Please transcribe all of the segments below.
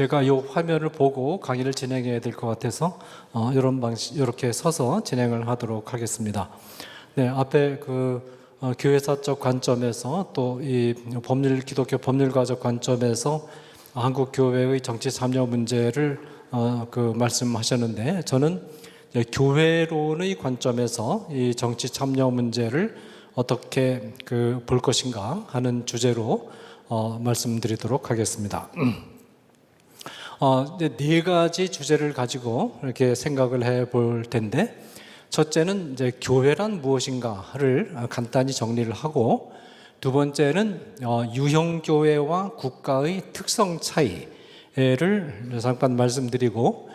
제가 이 화면을 보고 강의를 진행해야 될 것 같아서 이런 방식, 이렇게 서서 진행을 하도록 하겠습니다. 네, 앞에 교회사적 관점에서 또 이 기독교 법률가적 관점에서 한국 교회의 정치 참여 문제를 말씀하셨는데, 저는 교회론의 관점에서 이 정치 참여 문제를 어떻게 볼 것인가 하는 주제로 말씀드리도록 하겠습니다. 네 가지 주제를 가지고 이렇게 생각을 해볼 텐데, 첫째는 이제 교회란 무엇인가를 간단히 정리를 하고, 두 번째는 유형교회와 국가의 특성 차이를 잠깐 말씀드리고,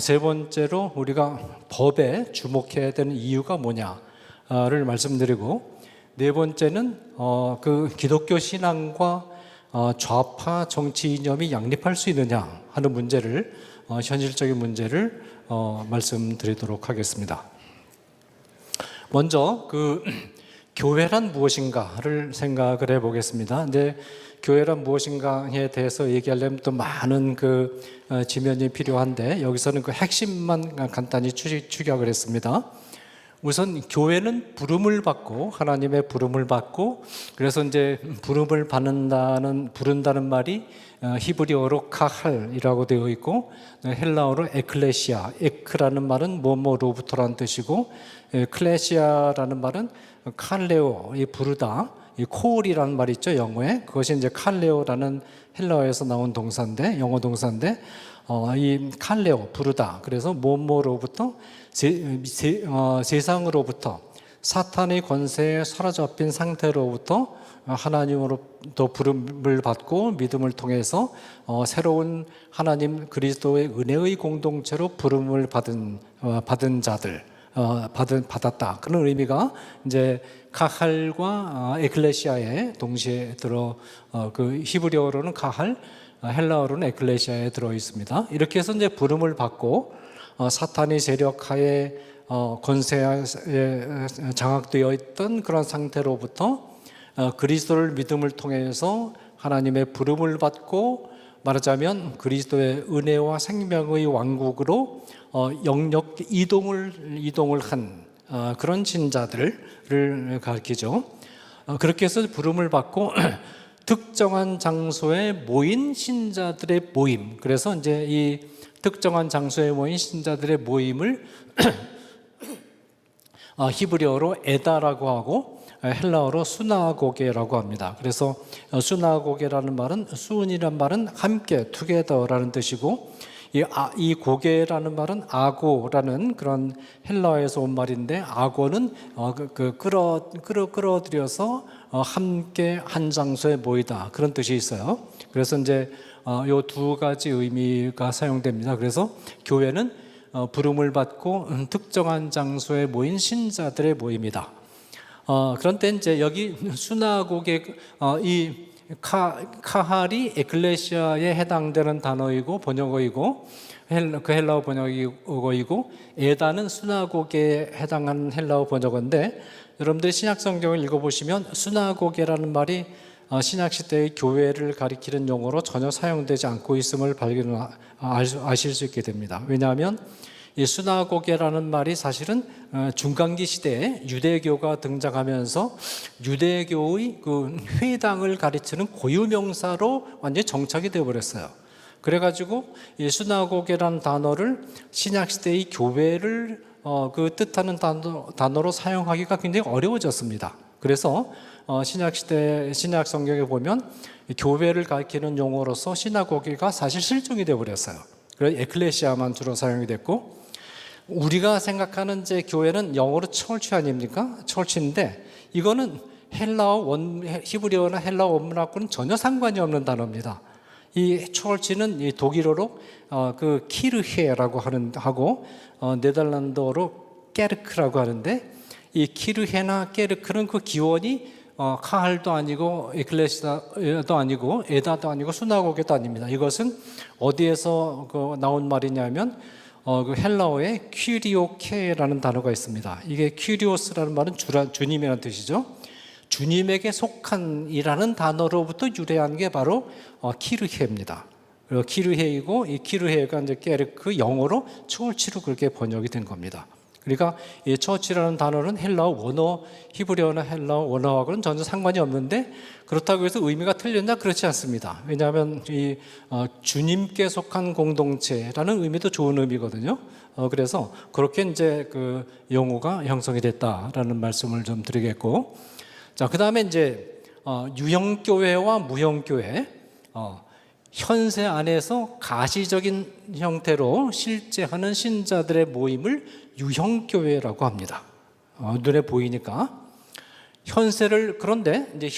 세 번째로 우리가 법에 주목해야 되는 이유가 뭐냐를 말씀드리고, 네 번째는 기독교 신앙과 좌파 정치 이념이 양립할 수 있느냐 하는 문제를, 현실적인 문제를 말씀드리도록 하겠습니다. 먼저 교회란 무엇인가를 생각을 해보겠습니다. 근데 교회란 무엇인가에 대해서 얘기하려면 또 많은 지면이 필요한데, 여기서는 핵심만 간단히 추격을 했습니다. 우선 교회는 부름을 받고, 하나님의 부름을 받고, 그래서 이제 부른다는 말이 히브리어로 카할이라고 되어 있고, 헬라어로 에클레시아, 에크라는 말은 뭐뭐로부터라는 뜻이고, 클레시아라는 말은 칼레오, 이 부르다, 이 콜이라는 말이 있죠, 영어에. 그것이 이제 칼레오라는 헬라어에서 나온 동사인데, 영어 동사인데, 이 칼레오, 부르다. 그래서 뭐뭐로부터, 세상으로부터, 사탄의 권세에 사로잡힌 상태로부터 하나님으로부터 부름을 받고 믿음을 통해서 새로운 하나님 그리스도의 은혜의 공동체로 부름을 받은 자들, 받았다. 그런 의미가 이제 카할과 에클레시아에 동시에 히브리어로는 카할, 헬라어로는 에클레시아에 들어 있습니다. 이렇게 해서 이제 부름을 받고 사탄의 세력하에 권세에 장악되어 있던 그런 상태로부터 그리스도를 믿음을 통해서 하나님의 부름을 받고, 말하자면 그리스도의 은혜와 생명의 왕국으로 영역 이동을 한 그런 신자들을 가리키죠. 그렇게 해서 부름을 받고 특정한 장소에 모인 신자들의 모임, 그래서 이제 이 특정한 장소에 모인 신자들의 모임을 히브리어로 에다라고 하고 헬라어로 수나고게라고 합니다. 그래서 수나고게라는 말은, 수은이라는 말은 함께, 투게더라는 뜻이고, 이 고게라는 말은 아고라는 그런 헬라어에서 온 말인데, 아고는 끌어들여서 함께 한 장소에 모이다, 그런 뜻이 있어요. 그래서 이제 요 두 가지 의미가 사용됩니다. 그래서 교회는 부름을 받고 특정한 장소에 모인 신자들의 모임이다. 그런데 이제 여기 수나고게, 이 카할이 에클레시아에 해당되는 단어이고 번역어이고, 그 헬라어 번역어이고, 에다는 수나고게에 해당하는 헬라어 번역어인데, 여러분들 신약 성경을 읽어보시면 수나고게라는 말이 신약시대의 교회를 가리키는 용어로 전혀 사용되지 않고 있음을 아실 수 있게 됩니다. 왜냐하면 이 수나고게라는 말이 사실은 중간기 시대에 유대교가 등장하면서 유대교의 회당을 가리키는 고유명사로 완전히 정착이 되어버렸어요. 그래가지고 이 수나고게라는 단어를 신약시대의 교회를 뜻하는 단어로 사용하기가 굉장히 어려워졌습니다. 그래서 신약 성경에 보면 교회를 가리키는 용어로서 시나고게가 사실 실종이 되어버렸어요. 그래서 에클레시아만 주로 사용이 됐고, 우리가 생각하는 이제 교회는 영어로 철치 아닙니까? 철치인데, 이거는 히브리어나 헬라어 원문하고는 전혀 상관이 없는 단어입니다. 이 철치는 이 독일어로 키르헤라고 하고 네덜란드어로 깨르크라고 하는데, 이 키르헤나 깨르크는 그 기원이 카할도 아니고 에클레시아도 아니고 에다도 아니고 수나고게도 아닙니다. 이것은 어디에서 나온 말이냐면 헬라어에 퀴리오케라는 단어가 있습니다. 이게 퀴리오스라는 말은 주님이라는 뜻이죠. 주님에게 속한이라는 단어로부터 유래한 게 바로 키르헤입니다. 그리고 키르헤이고 이 키르헤이가 이제 게르크 영어로 처치로 그렇게 번역이 된 겁니다. 그러니까 이 처치라는 단어는 헬라어 원어, 히브리어나 헬라어 원어하고는 전혀 상관이 없는데 그렇다고 해서 의미가 틀렸냐? 그렇지 않습니다. 왜냐하면 이 주님께 속한 공동체라는 의미도 좋은 의미거든요. 그래서 그렇게 이제 그 용어가 형성이 됐다라는 말씀을 좀 드리겠고, 자, 그 다음에 이제 유형교회와 무형교회, 현세 안에서 가시적인 형태로 실제 하는 신자들의 모임을 유형교회라고 합니다. 눈에 보이니까. 현세를, 그런데 이제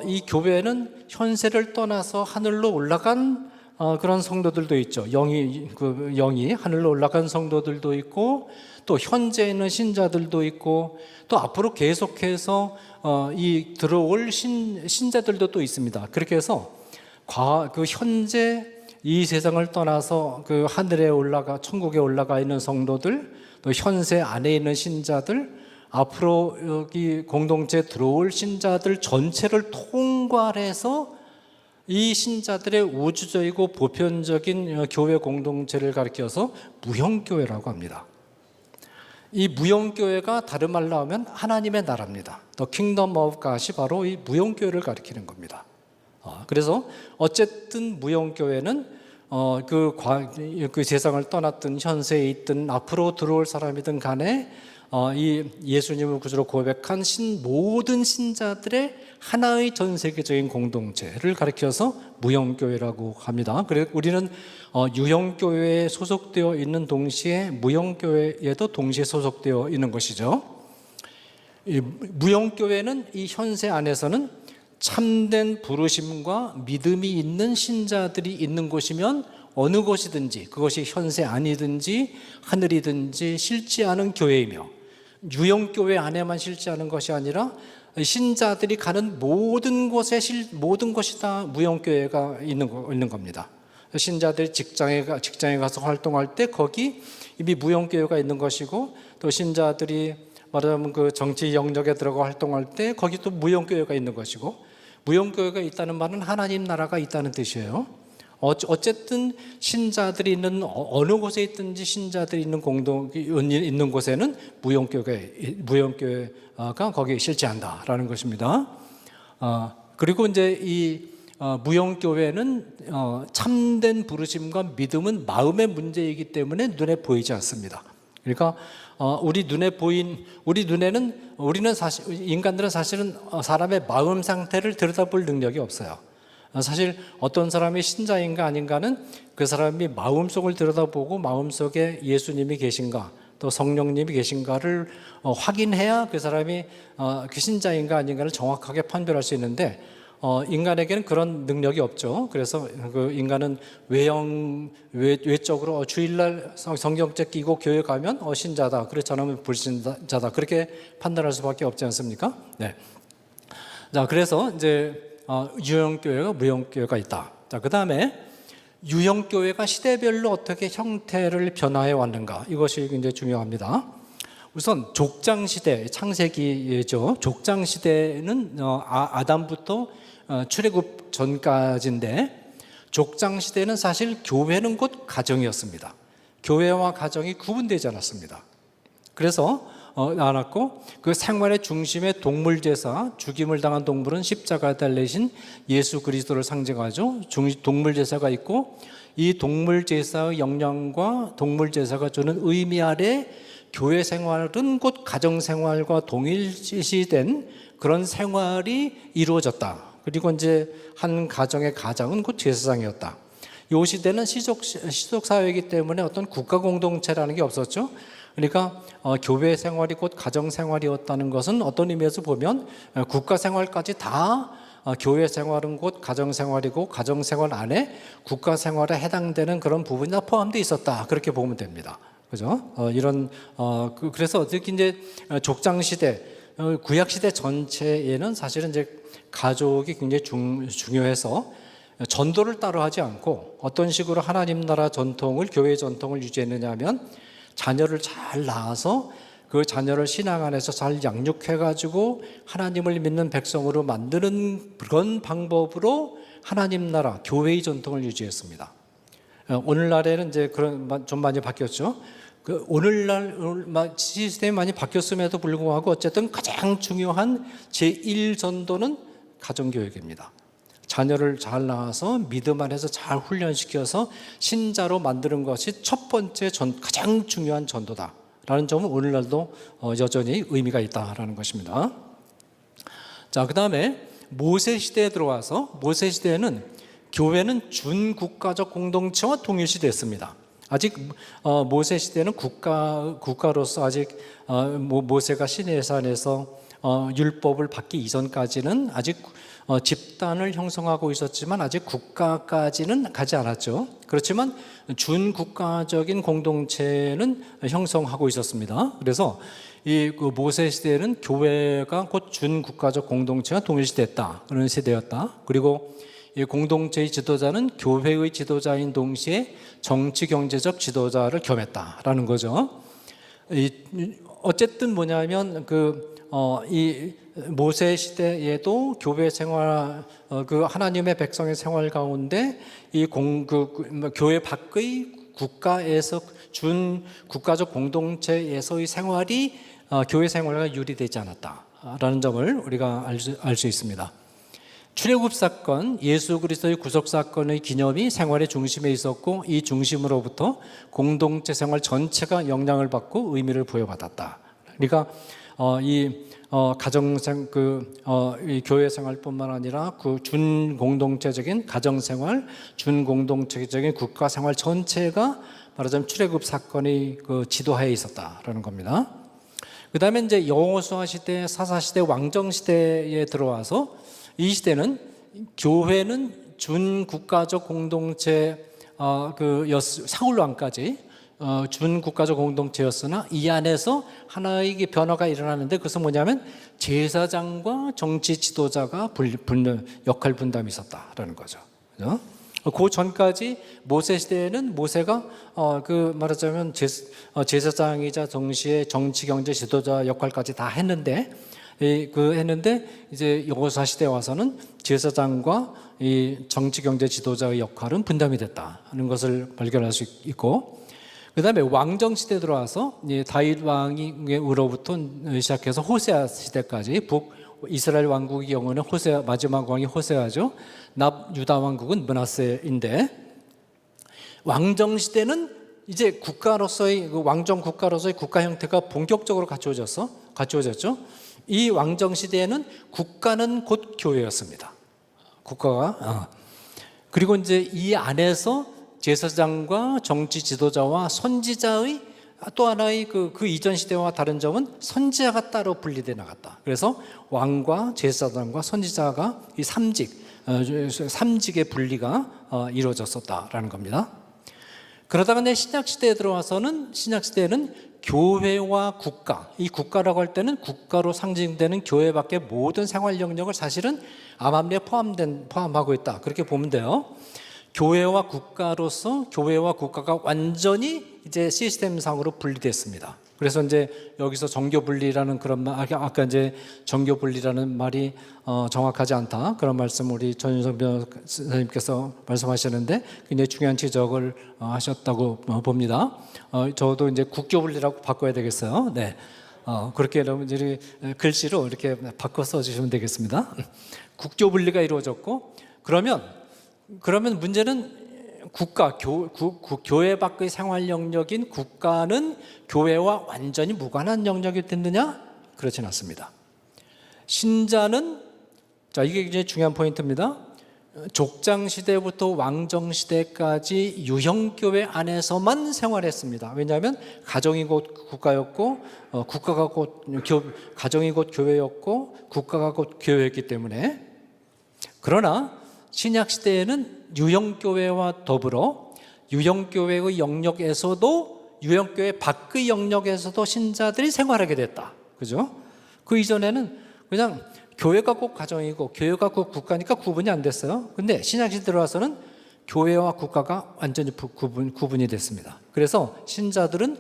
이 교회는 현세를 떠나서 하늘로 올라간 그런 성도들도 있죠. 영이 하늘로 올라간 성도들도 있고, 또 현재 있는 신자들도 있고, 또 앞으로 계속해서 이 들어올 신자들도 또 있습니다. 그렇게 해서 그 현재 이 세상을 떠나서 그 하늘에 올라가 천국에 올라가 있는 성도들, 또 현세 안에 있는 신자들, 앞으로 여기 공동체에 들어올 신자들 전체를 통괄해서 이 신자들의 우주적이고 보편적인 교회 공동체를 가리켜서 무형교회라고 합니다. 이 무형교회가 다른 말로 하면 하나님의 나라입니다. The Kingdom of God이 바로 이 무형교회를 가리키는 겁니다. 그래서 어쨌든 무형교회는 그 세상을 떠났든 현세에 있든 앞으로 들어올 사람이든 간에 이 예수님을 구주로 고백한 모든 신자들의 하나의 전 세계적인 공동체를 가리켜서 무형교회라고 합니다. 그래서 우리는 유형교회에 소속되어 있는 동시에 무형교회에도 동시에 소속되어 있는 것이죠. 이 무형교회는 이 현세 안에서는 참된 부르심과 믿음이 있는 신자들이 있는 곳이면 어느 곳이든지, 그것이 현세 안이든지 하늘이든지 실제하는 교회이며, 유형교회 안에만 실제하는 것이 아니라 신자들이 가는 모든 것이 다 무형교회가 있는 겁니다. 신자들이 직장에 가서 활동할 때 거기 이미 무형교회가 있는 것이고, 또 신자들이 말하자면 그 정치 영역에 들어가 활동할 때 거기 또 무형교회가 있는 것이고, 무형교회가 있다는 말은 하나님 나라가 있다는 뜻이에요. 어쨌든 신자들이 있는 어느 곳에 있든지 신자들이 있는 곳에는 무형교회가 거기에 실제한다라는 것입니다. 그리고 이제 이 무형교회는 참된 부르심과 믿음은 마음의 문제이기 때문에 눈에 보이지 않습니다. 그러니까 우리는 사실 인간들은 사실은 사람의 마음 상태를 들여다볼 능력이 없어요. 사실 어떤 사람이 신자인가 아닌가는 그 사람이 마음속을 들여다보고 마음속에 예수님이 계신가 또 성령님이 계신가를 확인해야 그 사람이 그 신자인가 아닌가를 정확하게 판별할 수 있는데, 인간에게는 그런 능력이 없죠. 그래서 그 인간은 외적으로 주일날 성경책 끼고 교회 가면 신자다, 그렇지 않으면 불신자다, 그렇게 판단할 수밖에 없지 않습니까? 네. 자, 그래서 이제 유형교회가 무형교회가 있다. 자, 그 다음에 유형교회가 시대별로 어떻게 형태를 변화해 왔는가, 이것이 굉장히 중요합니다. 우선 족장시대, 창세기죠. 족장시대는 아담부터 출애굽 전까지인데, 족장시대는 사실 교회는 곧 가정이었습니다. 교회와 가정이 구분되지 않았습니다. 그래서 않았고, 그 생활의 중심에 동물제사, 죽임을 당한 동물은 십자가에 달리신 예수 그리스도를 상징하죠. 동물제사가 있고, 이 동물제사의 영향과 동물제사가 주는 의미 아래 교회 생활은 곧 가정생활과 동일시된 그런 생활이 이루어졌다. 그리고 이제 한 가정의 가장은 곧 제사장이었다. 이 시대는 시족 사회이기 때문에 어떤 국가 공동체라는 게 없었죠. 그러니까 교회 생활이 곧 가정 생활이었다는 것은 어떤 의미에서 보면 국가 생활까지 다 교회 생활은 곧 가정 생활이고, 가정 생활 안에 국가 생활에 해당되는 그런 부분이 다 포함되어 있었다, 그렇게 보면 됩니다. 그죠? 그래서 특히 이제 족장 시대, 구약 시대 전체에는 사실은 이제 가족이 굉장히 중요해서 전도를 따로 하지 않고 어떤 식으로 하나님 나라 전통을, 교회 전통을 유지했느냐 하면 자녀를 잘 낳아서 그 자녀를 신앙 안에서 잘 양육해가지고 하나님을 믿는 백성으로 만드는 그런 방법으로 하나님 나라, 교회의 전통을 유지했습니다. 오늘날에는 이제 그런 좀 많이 바뀌었죠. 오늘날 시스템이 많이 바뀌었음에도 불구하고 어쨌든 가장 중요한 제1전도는 가정교육입니다. 자녀를 잘 낳아서 믿음 안에서 잘 훈련시켜서 신자로 만드는 것이 첫 번째 가장 중요한 전도다라는 점은 오늘날도 여전히 의미가 있다라는 것입니다. 자, 그 다음에 모세 시대에 들어와서 모세 시대에는 교회는 준국가적 공동체와 동일시됐습니다. 아직 모세 시대는 국가로서 아직 모세가 시내의 산에서 율법을 받기 이전까지는 아직 집단을 형성하고 있었지만 아직 국가까지는 가지 않았죠. 그렇지만 준국가적인 공동체는 형성하고 있었습니다. 그래서 이 모세 시대에는 교회가 곧 준국가적 공동체와 동일시됐다, 그런 시대였다. 그리고 이 공동체의 지도자는 교회의 지도자인 동시에 정치 경제적 지도자를 겸했다라는 거죠. 어쨌든 뭐냐면 이 모세 시대에도 교회 생활, 하나님의 백성의 생활 가운데 교회 밖의 국가에서 준 국가적 공동체에서의 생활이 교회 생활과 유리되지 않았다라는 점을 우리가 알 수 있습니다. 출애굽 사건, 예수 그리스도의 구속 사건의 기념이 생활의 중심에 있었고 이 중심으로부터 공동체 생활 전체가 영향을 받고 의미를 부여받았다. 그러니까 이 교회 생활뿐만 아니라 준공동체적인 가정 생활, 준공동체적인 국가 생활 전체가 말하자면 출애굽 사건의 지도하에 있었다라는 겁니다. 그 다음에 이제 여호수아 시대, 사사 시대, 왕정 시대에 들어와서 이 시대는 교회는 준국가적 공동체, 사울 왕까지 준국가적 공동체였으나 이 안에서 하나의 변화가 일어나는데 그것은 뭐냐면 제사장과 정치 지도자가 역할 분담이 있었다라는 거죠. 그 전까지 모세 시대에는 모세가 말하자면 제사장이자 동시에 정치 경제 지도자 역할까지 다 했는데 이제 여호수아 시대에 와서는 제사장과 이 정치 경제 지도자의 역할은 분담이 됐다는 것을 발견할 수 있고, 그 다음에 왕정 시대에 들어와서 다윗 왕으로부터 시작해서 호세아 시대까지 이스라엘 왕국의 경우는 마지막 왕이 호세아죠. 유다 왕국은 므낫세인데, 왕정 시대는 이제 왕정 국가로서의 국가 형태가 본격적으로 갖추어졌죠. 이 왕정 시대에는 국가는 곧 교회였습니다. 국가가 그리고 이제 이 안에서 제사장과 정치 지도자와 선지자의 또 하나의 그 이전 시대와 다른 점은 선지자가 따로 분리돼 나갔다. 그래서 왕과 제사장과 선지자가 이 삼직의 분리가 이루어졌었다라는 겁니다. 그러다가 신약 시대에 들어와서는 신약 시대에는 교회와 국가, 이 국가라고 할 때는 국가로 상징되는 교회 밖의 모든 생활 영역을 사실은 암암리에 포함하고 있다, 그렇게 보면 돼요. 교회와 국가로서 교회와 국가가 완전히 이제 시스템상으로 분리됐습니다. 그래서 이제 여기서 정교 분리라는 그런 말, 아까 이제 정교 분리라는 말이 정확하지 않다, 그런 말씀 우리 전윤성 변호사님께서 말씀하셨는데 굉장히 중요한 지적을 하셨다고 봅니다. 저도 이제 국교 분리라고 바꿔야 되겠어요. 네, 그렇게 여러분들이 글씨로 이렇게 바꿔 써주시면 되겠습니다. 국교 분리가 이루어졌고, 그러면 문제는 교회 밖의 생활 영역인 국가는 교회와 완전히 무관한 영역이 됐느냐? 그렇진 않습니다. 신자는, 이게 굉장히 중요한 포인트입니다. 족장 시대부터 왕정 시대까지 유형교회 안에서만 생활했습니다. 왜냐하면 가정이 곧 국가였고, 가정이 곧 교회였고, 국가가 곧 교회였기 때문에. 그러나 신약 시대에는 유형교회와 더불어 유형교회의 영역에서도, 유형교회 밖의 영역에서도 신자들이 생활하게 됐다. 그죠? 그 이전에는 그냥 교회가 꼭 가정이고 교회가 꼭 국가니까 구분이 안 됐어요. 근데 신약시대 들어와서는 교회와 국가가 완전히 구분이 됐습니다. 그래서 신자들은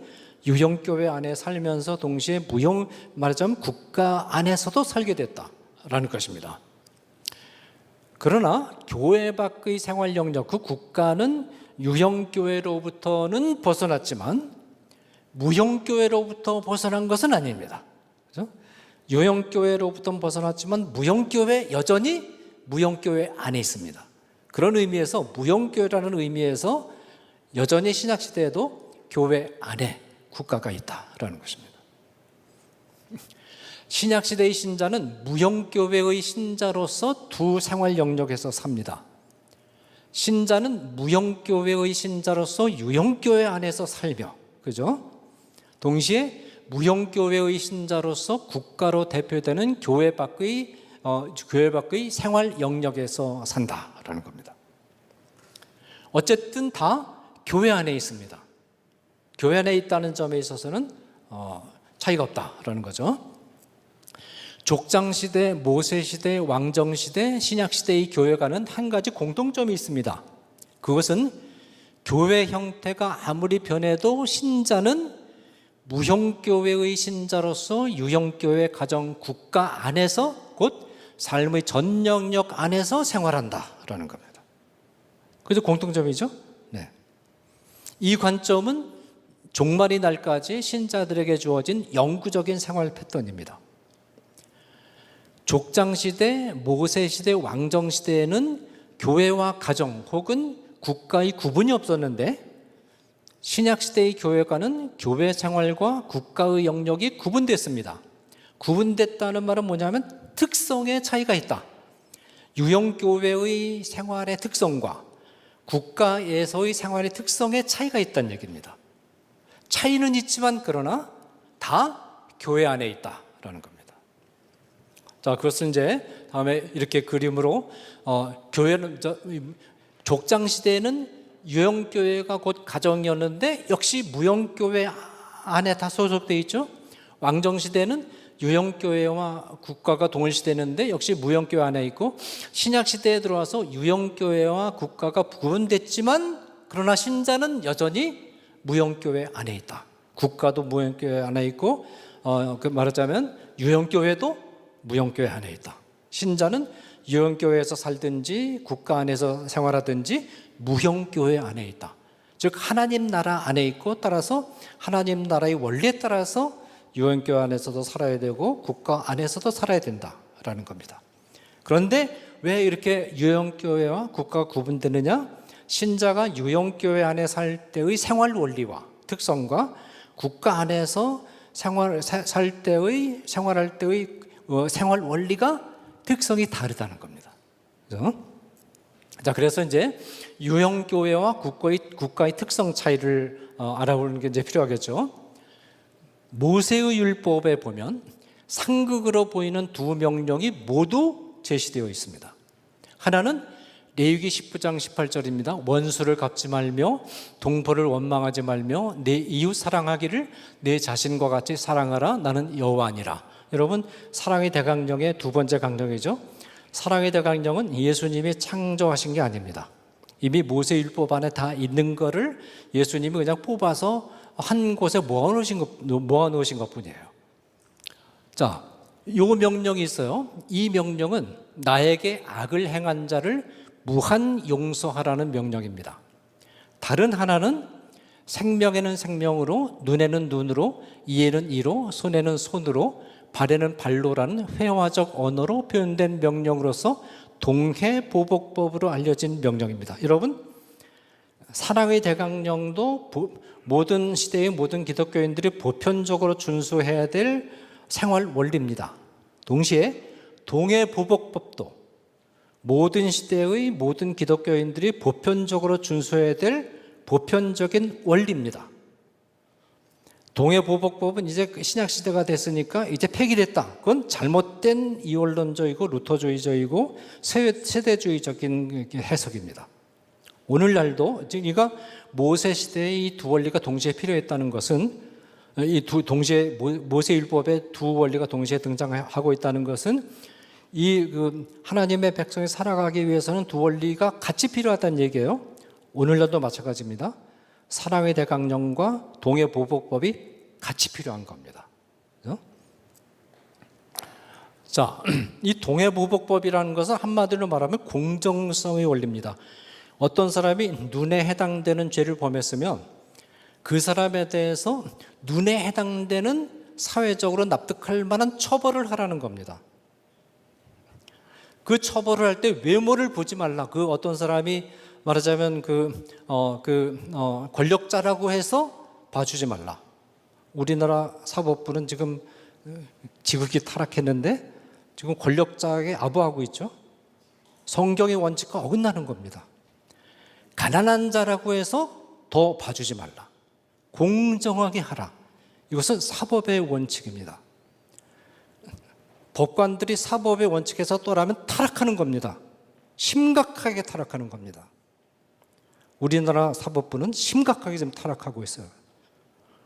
유형교회 안에 살면서 동시에 말하자면 국가 안에서도 살게 됐다라는 것입니다. 그러나 교회 밖의 생활 영역, 그 국가는 유형교회로부터는 벗어났지만 무형교회로부터 벗어난 것은 아닙니다. 그렇죠? 유형교회로부터는 벗어났지만 무형교회 여전히 무형교회 안에 있습니다. 그런 의미에서 무형교회라는 의미에서 여전히 신약시대에도 교회 안에 국가가 있다라는 것입니다. 신약시대의 신자는 무형교회의 신자로서 두 생활 영역에서 삽니다. 신자는 무형교회의 신자로서 유형교회 안에서 살며, 그죠? 동시에 무형교회의 신자로서 국가로 대표되는 교회 밖의 생활 영역에서 산다라는 겁니다. 어쨌든 다 교회 안에 있습니다. 교회 안에 있다는 점에 있어서는 차이가 없다라는 거죠. 족장시대, 모세시대, 왕정시대, 신약시대의 교회가는 한 가지 공통점이 있습니다. 그것은 교회 형태가 아무리 변해도 신자는 무형교회의 신자로서 유형교회 가정 국가 안에서 곧 삶의 전 영역 안에서 생활한다라는 겁니다. 그죠? 공통점이죠? 네. 이 관점은 종말이 날까지 신자들에게 주어진 영구적인 생활 패턴입니다. 족장시대, 모세시대, 왕정시대에는 교회와 가정 혹은 국가의 구분이 없었는데 신약시대의 교회가는 교회 생활과 국가의 영역이 구분됐습니다. 구분됐다는 말은 뭐냐면 특성의 차이가 있다. 유형교회의 생활의 특성과 국가에서의 생활의 특성의 차이가 있다는 얘기입니다. 차이는 있지만 그러나 다 교회 안에 있다라는 겁니다. 자, 그것은 이제 다음에 이렇게 그림으로 교회는 족장 시대에는 유형교회가 곧 가정이었는데 역시 무형교회 안에 다 소속되어 있죠. 왕정 시대는 유형교회와 국가가 동일시되는데 역시 무형교회 안에 있고 신약 시대에 들어와서 유형교회와 국가가 구분됐지만 그러나 신자는 여전히 무형교회 안에 있다. 국가도 무형교회 안에 있고 말하자면 유형교회도 무형교회 안에 있다. 신자는 유형교회에서 살든지 국가 안에서 생활하든지 무형교회 안에 있다. 즉 하나님 나라 안에 있고 따라서 하나님 나라의 원리에 따라서 유형교회 안에서도 살아야 되고 국가 안에서도 살아야 된다라는 겁니다. 그런데 왜 이렇게 유형교회와 국가가 구분되느냐? 신자가 유형교회 안에 살 때의 생활 원리와 특성과 국가 안에서 생활할 때의 생활 원리가 특성이 다르다는 겁니다. 그렇죠? 자, 그래서 이제 유형교회와 국가의 특성 차이를 알아보는 게 이제 필요하겠죠. 모세의 율법에 보면 상극으로 보이는 두 명령이 모두 제시되어 있습니다. 하나는 레위기 19장 18절입니다. 원수를 갚지 말며 동포를 원망하지 말며 내 이웃 사랑하기를 내 자신과 같이 사랑하라. 나는 여호와니라. 여러분, 사랑의 대강령의 두 번째 강령이죠. 사랑의 대강령은 예수님이 창조하신 게 아닙니다. 이미 모세율법 안에 다 있는 거를 예수님이 그냥 뽑아서 한 곳에 모아놓으신 것 뿐이에요. 자, 요 명령이 있어요. 이 명령은 나에게 악을 행한 자를 무한 용서하라는 명령입니다. 다른 하나는 생명에는 생명으로, 눈에는 눈으로, 이에는 이로, 손에는 손으로, 발에는 발로라는 회화적 언어로 표현된 명령으로서 동해보복법으로 알려진 명령입니다. 여러분, 사랑의 대강령도 모든 시대의 모든 기독교인들이 보편적으로 준수해야 될 생활 원리입니다. 동시에 동해보복법도 모든 시대의 모든 기독교인들이 보편적으로 준수해야 될 보편적인 원리입니다. 동해보복법은 이제 신약시대가 됐으니까 이제 폐기됐다. 그건 잘못된 이원론적이고 루터주의적이고 세대주의적인 해석입니다. 오늘날도 그러니까 모세시대의 이 두 원리가 동시에 필요했다는 것은 동시에 모세율법의 두 원리가 동시에 등장하고 있다는 것은 하나님의 백성이 살아가기 위해서는 두 원리가 같이 필요하다는 얘기예요. 오늘날도 마찬가지입니다. 사랑의 대강령과 동해보복법이 같이 필요한 겁니다. 그렇죠? 자, 이 동해보복법이라는 것은 한마디로 말하면 공정성의 원리입니다. 어떤 사람이 눈에 해당되는 죄를 범했으면 그 사람에 대해서 눈에 해당되는 사회적으로 납득할 만한 처벌을 하라는 겁니다. 그 처벌을 할 때 외모를 보지 말라. 그 어떤 사람이 말하자면 권력자라고 해서 봐주지 말라. 우리나라 사법부는 지금 지극히 타락했는데 지금 권력자에게 아부하고 있죠. 성경의 원칙과 어긋나는 겁니다. 가난한 자라고 해서 더 봐주지 말라. 공정하게 하라. 이것은 사법의 원칙입니다. 법관들이 사법의 원칙에서 떠나면 타락하는 겁니다. 심각하게 타락하는 겁니다. 우리나라 사법부는 심각하게 지금 타락하고 있어요.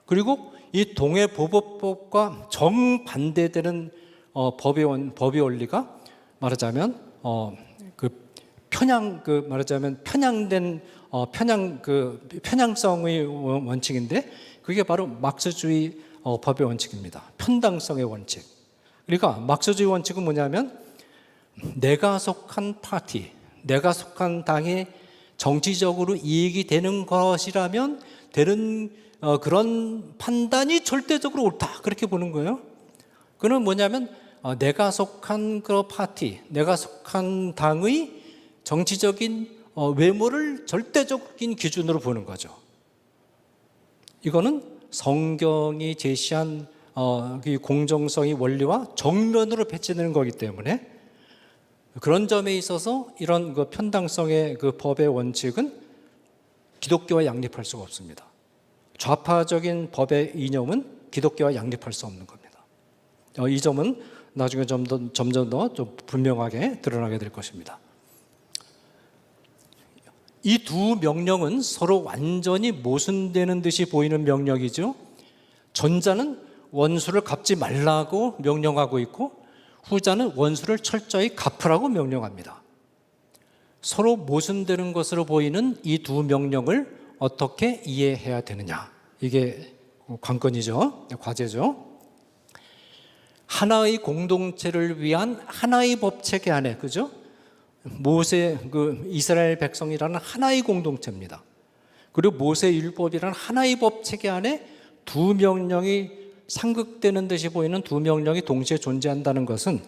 그리고 이 동해보복법과 정반대되는 법의 원리가 말하자면 편향된 편향성의 원칙인데 그게 바로 막스주의 법의 원칙입니다. 편당성의 원칙. 그러니까 막스주의 원칙은 뭐냐면 내가 속한 파티, 내가 속한 당에 정치적으로 이익이 되는 것이라면 되는 그런 판단이 절대적으로 옳다. 그렇게 보는 거예요. 그는 뭐냐면 내가 속한 그 파티, 내가 속한 당의 정치적인 외모를 절대적인 기준으로 보는 거죠. 이거는 성경이 제시한 공정성의 원리와 정면으로 배치되는 거기 때문에 그런 점에 있어서 이런 편당성의 법의 원칙은 기독교와 양립할 수가 없습니다. 좌파적인 법의 이념은 기독교와 양립할 수 없는 겁니다. 이 점은 나중에 점점 더 좀 분명하게 드러나게 될 것입니다. 이 두 명령은 서로 완전히 모순되는 듯이 보이는 명령이죠. 전자는 원수를 갚지 말라고 명령하고 있고 후자는 원수를 철저히 갚으라고 명령합니다. 서로 모순되는 것으로 보이는 이 두 명령을 어떻게 이해해야 되느냐, 이게 관건이죠. 과제죠. 하나의 공동체를 위한 하나의 법체계 안에, 그죠? 모세, 이스라엘 백성이라는 하나의 공동체입니다. 그리고 모세 율법이라는 하나의 법체계 안에 두 명령이 상극되는 듯이 보이는 두 명령이 동시에 존재한다는 것은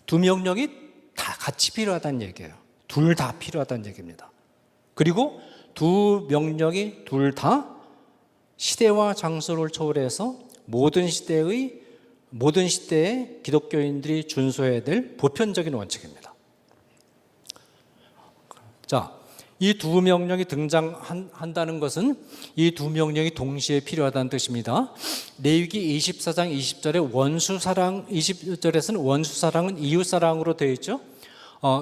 두 명령이 다 같이 필요하다는 얘기예요. 둘 다 필요하다는 얘기입니다. 그리고 두 명령이 둘 다 시대와 장소를 초월해서 모든 시대에 기독교인들이 준수해야 될 보편적인 원칙입니다. 자, 이 두 명령이 등장한다는 것은 이 두 명령이 동시에 필요하다는 뜻입니다. 레위기 24장 20절에 원수사랑, 20절에서는 원수사랑은 이웃사랑으로 되어 있죠.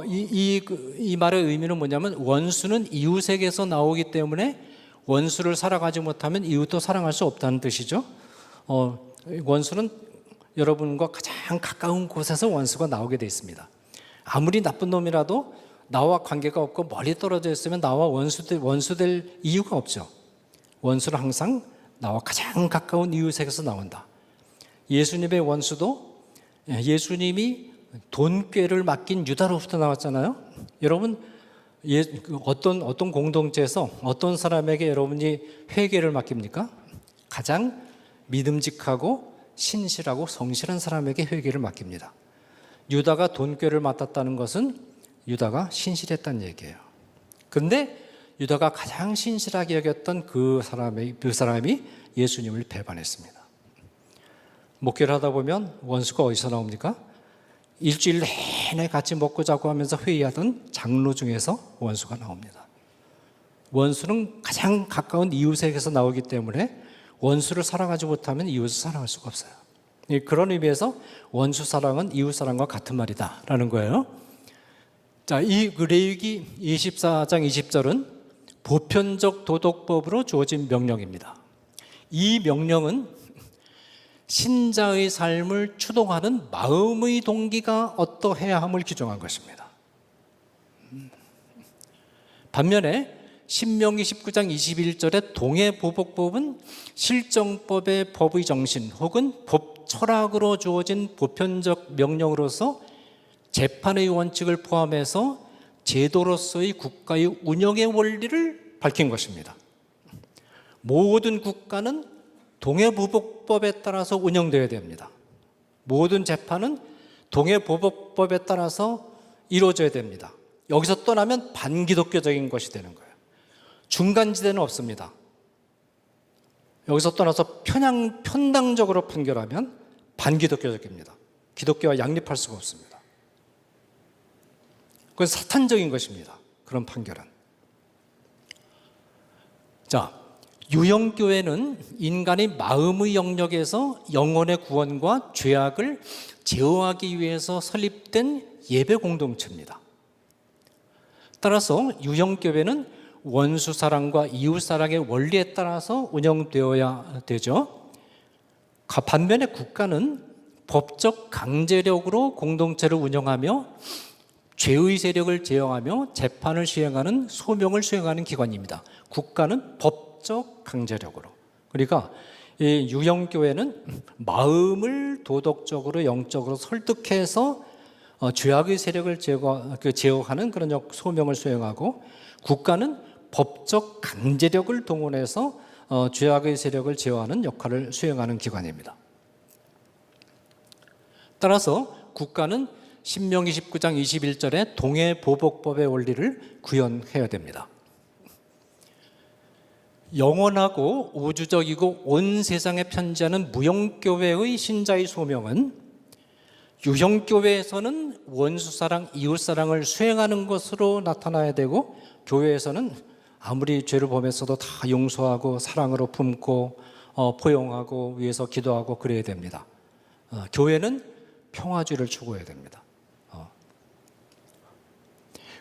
이 말의 의미는 뭐냐면 원수는 이웃에게서 나오기 때문에 원수를 사랑하지 못하면 이웃도 사랑할 수 없다는 뜻이죠. 원수는 여러분과 가장 가까운 곳에서 원수가 나오게 되어 있습니다. 아무리 나쁜 놈이라도 나와 관계가 없고 멀리 떨어져 있으면 나와 원수될 이유가 없죠. 원수는 항상 나와 가장 가까운 이웃에게서 나온다. 예수님의 원수도 예수님이 돈꾀를 맡긴 유다로부터 나왔잖아요. 여러분, 어떤 공동체에서 어떤 사람에게 여러분이 회개를 맡깁니까? 가장 믿음직하고 신실하고 성실한 사람에게 회개를 맡깁니다. 유다가 돈꾀를 맡았다는 것은 유다가 신실했다는 얘기예요. 그런데 유다가 가장 신실하게 여겼던 그 사람이 예수님을 배반했습니다. 목회를 하다 보면 원수가 어디서 나옵니까? 일주일 내내 같이 먹고 자고 하면서 회의하던 장로 중에서 원수가 나옵니다. 원수는 가장 가까운 이웃에게서 나오기 때문에 원수를 사랑하지 못하면 이웃을 사랑할 수가 없어요. 그런 의미에서 원수 사랑은 이웃 사랑과 같은 말이다라는 거예요. 자, 이 레위기 24장 20절은 보편적 도덕법으로 주어진 명령입니다. 이 명령은 신자의 삶을 추동하는 마음의 동기가 어떠해야 함을 규정한 것입니다. 반면에 신명기 19장 21절의 동해보복법은 실정법의 법의 정신 혹은 법 철학으로 주어진 보편적 명령으로서 재판의 원칙을 포함해서 제도로서의 국가의 운영의 원리를 밝힌 것입니다. 모든 국가는 동해보복법에 따라서 운영되어야 됩니다. 모든 재판은 동해보복법에 따라서 이루어져야 됩니다. 여기서 떠나면 반기독교적인 것이 되는 거예요. 중간지대는 없습니다. 여기서 떠나서 편당적으로 판결하면 반기독교적입니다. 기독교와 양립할 수가 없습니다. 그건 사탄적인 것입니다. 그런 판결은. 자, 유형교회는 인간의 마음의 영역에서 영혼의 구원과 죄악을 제어하기 위해서 설립된 예배 공동체입니다. 따라서 유형교회는 원수사랑과 이웃사랑의 원리에 따라서 운영되어야 되죠. 반면에 국가는 법적 강제력으로 공동체를 운영하며 죄의 세력을 제어하며 재판을 시행하는 소명을 수행하는 기관입니다. 국가는 법적 강제력으로. 그러니까 이 유형교회는 마음을 도덕적으로 영적으로 설득해서 죄악의 세력을 제어하는 그런 소명을 수행하고, 국가는 법적 강제력을 동원해서 죄악의 세력을 제어하는 역할을 수행하는 기관입니다. 따라서 국가는 신명기 19장 21절에 동해보복법의 원리를 구현해야 됩니다. 영원하고 우주적이고 온 세상에 편지하는 무형교회의 신자의 소명은 유형교회에서는 원수사랑, 이웃사랑을 수행하는 것으로 나타나야 되고, 교회에서는 아무리 죄를 범했어도 다 용서하고 사랑으로 품고 포용하고 위해서 기도하고 그래야 됩니다. 교회는 평화주의를 추구해야 됩니다.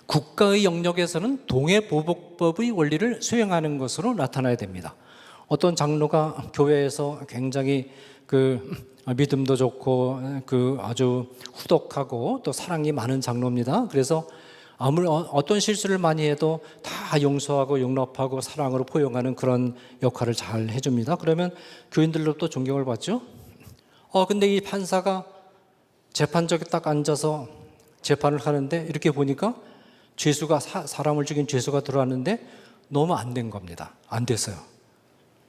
국가의 영역에서는 동해보복법의 원리를 수행하는 것으로 나타나야 됩니다. 어떤 장로가 교회에서 굉장히 믿음도 좋고 아주 후덕하고 또 사랑이 많은 장로입니다. 그래서 어떤 실수를 많이 해도 다 용서하고 용납하고 사랑으로 포용하는 그런 역할을 잘 해줍니다. 그러면 교인들로부터 존경을 받죠. 근데 이 판사가 재판석에 딱 앉아서 재판을 하는데 이렇게 보니까 죄수가 사람을 죽인 죄수가 들어왔는데 너무 안 된 겁니다. 안 됐어요.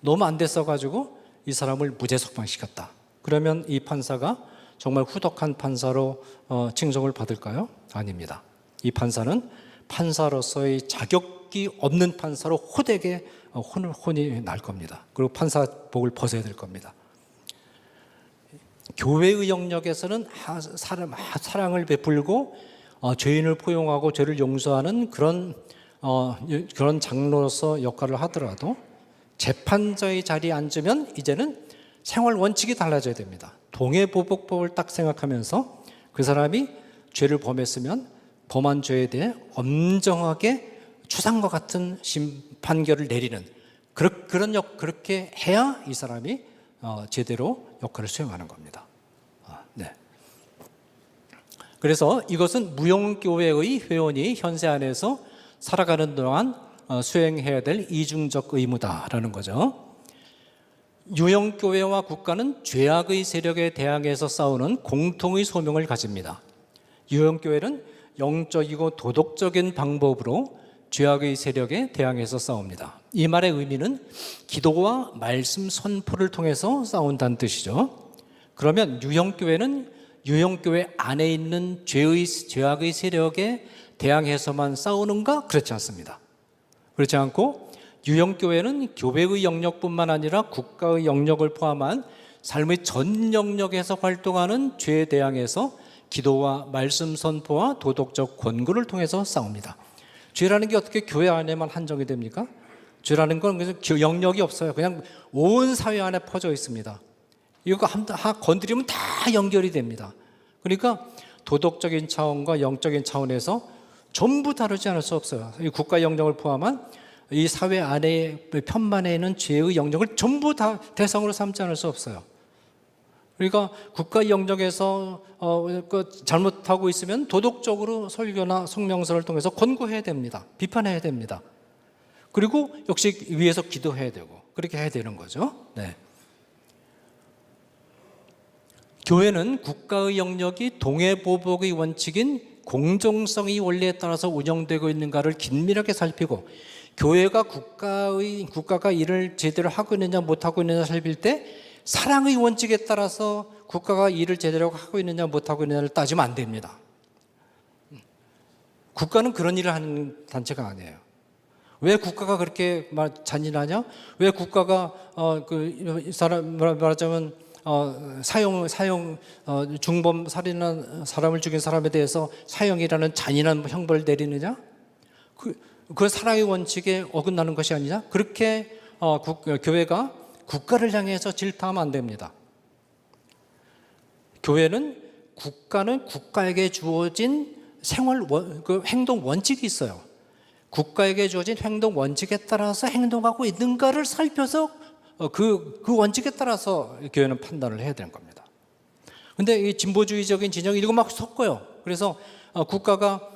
너무 안 됐어가지고 이 사람을 무죄 석방시켰다. 그러면 이 판사가 정말 후덕한 판사로 칭송을 받을까요? 아닙니다. 이 판사는 판사로서의 자격이 없는 판사로 호되게 혼이 날 겁니다. 그리고 판사복을 벗어야 될 겁니다. 교회의 영역에서는 사랑을 베풀고 죄인을 포용하고 죄를 용서하는 그런 장로로서 역할을 하더라도 재판자의 자리에 앉으면 이제는 생활 원칙이 달라져야 됩니다. 동해보복법을 딱 생각하면서 그 사람이 죄를 범했으면 범한 죄에 대해 엄정하게 추상과 같은 판결을 내리는 그렇게 해야 이 사람이 제대로 역할을 수행하는 겁니다. 네. 그래서 이것은 무형교회의 회원이 현세 안에서 살아가는 동안 수행해야 될 이중적 의무다라는 거죠. 유형교회와 국가는 죄악의 세력에 대항해서 싸우는 공통의 소명을 가집니다. 유형교회는 영적이고 도덕적인 방법으로 죄악의 세력에 대항해서 싸웁니다. 이 말의 의미는 기도와 말씀 선포를 통해서 싸운다는 뜻이죠. 그러면 유형교회는 유형교회 안에 있는 죄악의 세력에 대항해서만 싸우는가? 그렇지 않습니다. 그렇지 않고 유형교회는 교회의 영역뿐만 아니라 국가의 영역을 포함한 삶의 전 영역에서 활동하는 죄에 대항해서 기도와 말씀 선포와 도덕적 권고를 통해서 싸웁니다. 죄라는 게 어떻게 교회 안에만 한정이 됩니까? 죄라는 건 영역이 없어요. 그냥 온 사회 안에 퍼져 있습니다. 이거 건드리면 다 연결이 됩니다. 그러니까 도덕적인 차원과 영적인 차원에서 전부 다루지 않을 수 없어요. 이 국가 영역을 포함한 이 사회 안에 편만에 있는 죄의 영역을 전부 다 대상으로 삼지 않을 수 없어요. 그러니까 국가 영역에서 잘못하고 있으면 도덕적으로 설교나 성명서를 통해서 권고해야 됩니다. 비판해야 됩니다. 그리고 역시 위에서 기도해야 되고 그렇게 해야 되는 거죠. 네. 교회는 국가의 영역이 동해보복의 원칙인 공정성의 원리에 따라서 운영되고 있는가를 긴밀하게 살피고, 교회가 국가가 일을 제대로 하고 있느냐 못하고 있느냐 살필 때 사랑의 원칙에 따라서 국가가 일을 제대로 하고 있느냐 못하고 있느냐를 따지면 안 됩니다. 국가는 그런 일을 하는 단체가 아니에요. 왜 국가가 그렇게 잔인하냐? 왜 국가가 말하자면 중범 살인한 사람을 죽인 사람에 대해서 사형이라는 잔인한 형벌을 내리느냐? 그 사랑의 원칙에 어긋나는 것이 아니냐? 그렇게 교회가 국가를 향해서 질타하면 안 됩니다. 국가는 국가에게 주어진 행동 원칙이 있어요. 국가에게 주어진 행동 원칙에 따라서 행동하고 있는가를 살펴서 그 원칙에 따라서 교회는 판단을 해야 되는 겁니다. 근데 이 진보주의적인 진영이 이거 막 섞어요. 그래서 국가가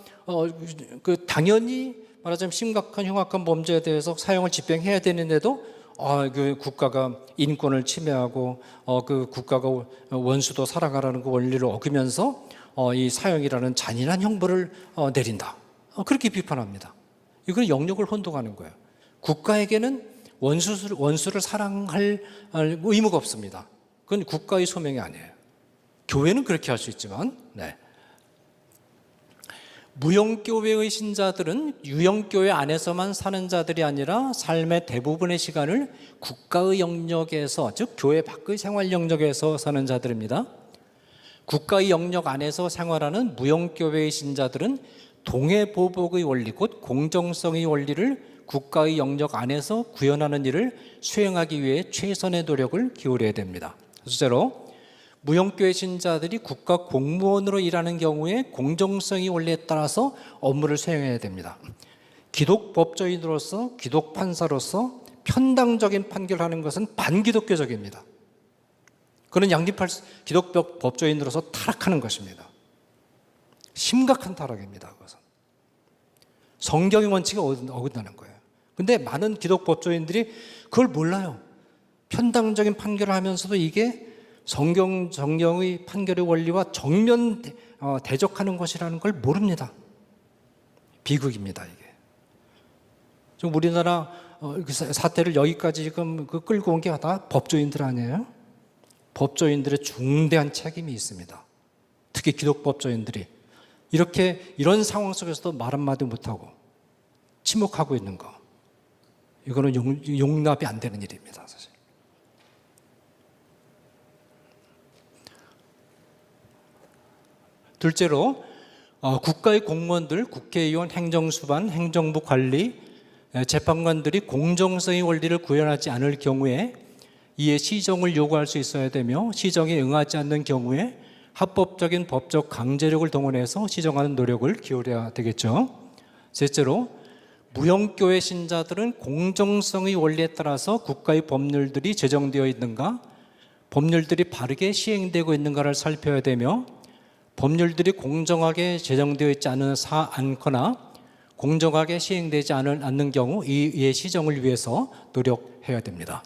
당연히 말하자면 심각한 흉악한 범죄에 대해서 사형을 집행해야 되는데도 그 국가가 인권을 침해하고 그 국가가 원수도 살아가라는 그 원리를 어기면서 이 사형이라는 잔인한 형벌을 내린다. 그렇게 비판합니다. 이건 영역을 혼동하는 거예요. 국가에게는 원수를 사랑할 의무가 없습니다. 그건 국가의 소명이 아니에요. 교회는 그렇게 할 수 있지만, 무형교회의 신자들은 유형교회 안에서만 사는 자들이 아니라 삶의 대부분의 시간을 국가의 영역에서, 즉 교회 밖의 생활 영역에서 사는 자들입니다. 국가의 영역 안에서 생활하는 무형교회의 신자들은 동해보복의 원리, 곧 공정성의 원리를 국가의 영역 안에서 구현하는 일을 수행하기 위해 최선의 노력을 기울여야 됩니다. 실제로 무형교회 신자들이 국가 공무원으로 일하는 경우에 공정성의 원리에 따라서 업무를 수행해야 됩니다. 기독법조인으로서, 기독판사로서 편당적인 판결하는 것은 반기독교적입니다. 그는 양립할 기독법조인으로서 타락하는 것입니다. 심각한 타락입니다. 그것은 성경의 원칙에 어긋나는 거예요. 근데 많은 기독법조인들이 그걸 몰라요. 편당적인 판결을 하면서도 이게 정경의 판결의 원리와 정면 대적하는 것이라는 걸 모릅니다. 비극입니다, 이게. 좀 우리나라 사태를 여기까지 지금 끌고 온 게 다 법조인들 아니에요? 법조인들의 중대한 책임이 있습니다. 특히 기독법조인들이 이런 상황 속에서도 말 한마디 못하고 침묵하고 있는 거, 이거는 용납이 안 되는 일입니다, 사실. 둘째로 국가의 공무원들, 국회의원, 행정수반, 행정부 관리, 재판관들이 공정성의 원리를 구현하지 않을 경우에 이에 시정을 요구할 수 있어야 되며, 시정에 응하지 않는 경우에 합법적인 법적 강제력을 동원해서 시정하는 노력을 기울여야 되겠죠. 셋째로 무형교회 신자들은 공정성의 원리에 따라서 국가의 법률들이 제정되어 있는가, 법률들이 바르게 시행되고 있는가를 살펴야 되며, 법률들이 공정하게 제정되어 있지 않거나 공정하게 시행되지 않는 경우 이의 시정을 위해서 노력해야 됩니다.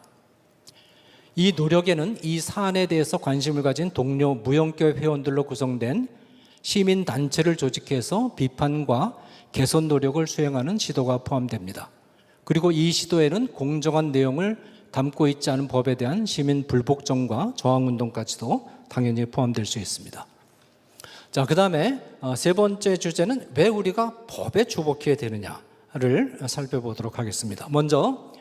이 노력에는 이 사안에 대해서 관심을 가진 동료 무형교회 회원들로 구성된 시민단체를 조직해서 비판과 개선 노력을 수행하는 시도가 포함됩니다. 그리고 이 시도에는 공정한 내용을 담고 있지 않은 법에 대한 시민 불복종과 저항운동까지도 당연히 포함될 수 있습니다. 자, 그 다음에 세 번째 주제는 왜 우리가 법에 주복해야 되느냐를 살펴보도록 하겠습니다. 먼저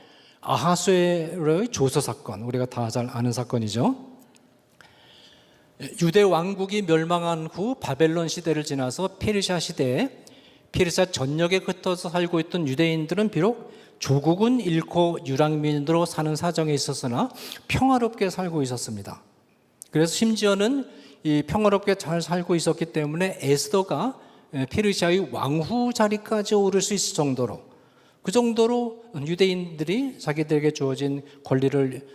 아하수에로의 조서 사건, 우리가 다 잘 아는 사건이죠. 유대 왕국이 멸망한 후 바벨론 시대를 지나서 페르시아 시대에 페르시아 전역에 흩어져 살고 있던 유대인들은 비록 조국은 잃고 유랑민으로 사는 사정에 있었으나 평화롭게 살고 있었습니다. 그래서 심지어는 이 평화롭게 잘 살고 있었기 때문에 에스더가 페르시아의 왕후 자리까지 오를 수 있을 정도로, 그 정도로 유대인들이 자기들에게 주어진 권리를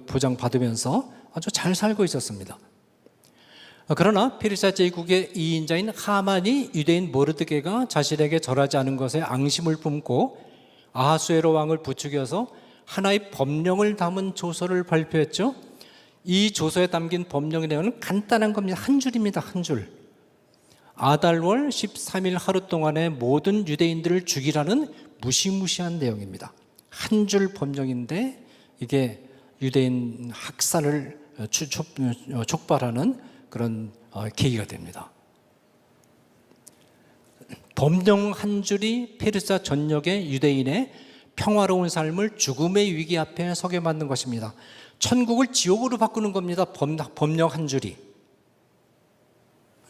보장받으면서 아주 잘 살고 있었습니다. 그러나 페르시아 제국의 2인자인 하만이 유대인 모르드게가 자신에게 절하지 않은 것에 앙심을 품고 아하수에로 왕을 부추겨서 하나의 법령을 담은 조서를 발표했죠. 이 조서에 담긴 법령의 내용은 간단한 겁니다. 한 줄입니다. 한 줄. 아달월 13일 하루 동안에 모든 유대인들을 죽이라는 무시무시한 내용입니다. 한 줄 법령인데 이게 유대인 학살을 촉발하는 그런 계기가 됩니다. 법령 한 줄이 페르시아 전역의 유대인의 평화로운 삶을 죽음의 위기 앞에 서게 만든 것입니다. 천국을 지옥으로 바꾸는 겁니다. 법령 한 줄이.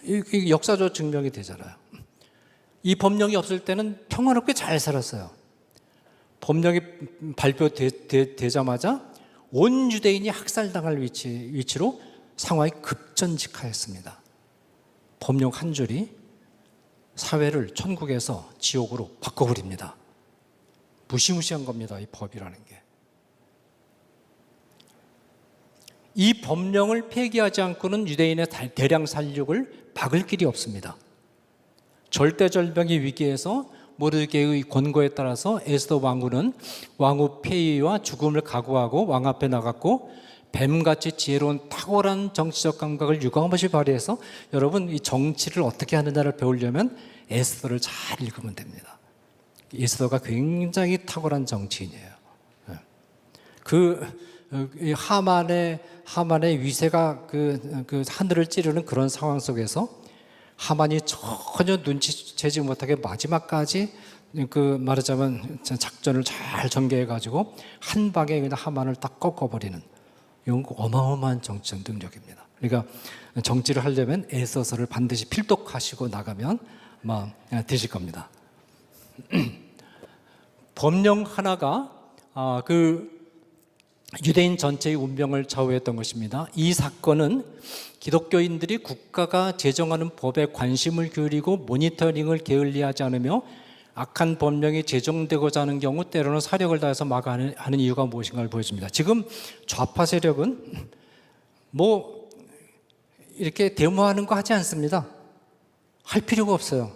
이게 역사적 증명이 되잖아요. 이 법령이 없을 때는 평화롭게 잘 살았어요. 법령이 발표되자마자 온 유대인이 학살당할 위치로 상황이 급전직하였습니다. 법령 한 줄이 사회를 천국에서 지옥으로 바꿔버립니다. 무시무시한 겁니다. 이 법이라는 게. 이 법령을 폐기하지 않고는 유대인의 대량 살육을 막을 길이 없습니다. 절대절명의 위기에서 모르드게의 권고에 따라서 에스더 왕후는 왕후 폐위와 죽음을 각오하고 왕 앞에 나갔고 뱀같이 지혜로운 탁월한 정치적 감각을 유감없이 발휘해서, 여러분 이 정치를 어떻게 하느냐를 배우려면 에스더를 잘 읽으면 됩니다. 에스더가 굉장히 탁월한 정치인이에요. 하만의 위세가 그 하늘을 찌르는 그런 상황 속에서 하만이 전혀 눈치채지 못하게 마지막까지 말하자면 작전을 잘 전개해가지고 한 방에 그냥 하만을 딱 꺾어버리는, 이건 어마어마한 정치적 능력입니다. 그러니까 정치를 하려면 에스더서를 반드시 필독하시고 나가면 아마 되실 겁니다. 법령 하나가 유대인 전체의 운명을 좌우했던 것입니다. 이 사건은 기독교인들이 국가가 제정하는 법에 관심을 기울이고 모니터링을 게을리하지 않으며 악한 법령이 제정되고자 하는 경우 때로는 사력을 다해서 막아야 하는 이유가 무엇인가를 보여줍니다. 지금 좌파 세력은 이렇게 데모하는 거 하지 않습니다. 할 필요가 없어요.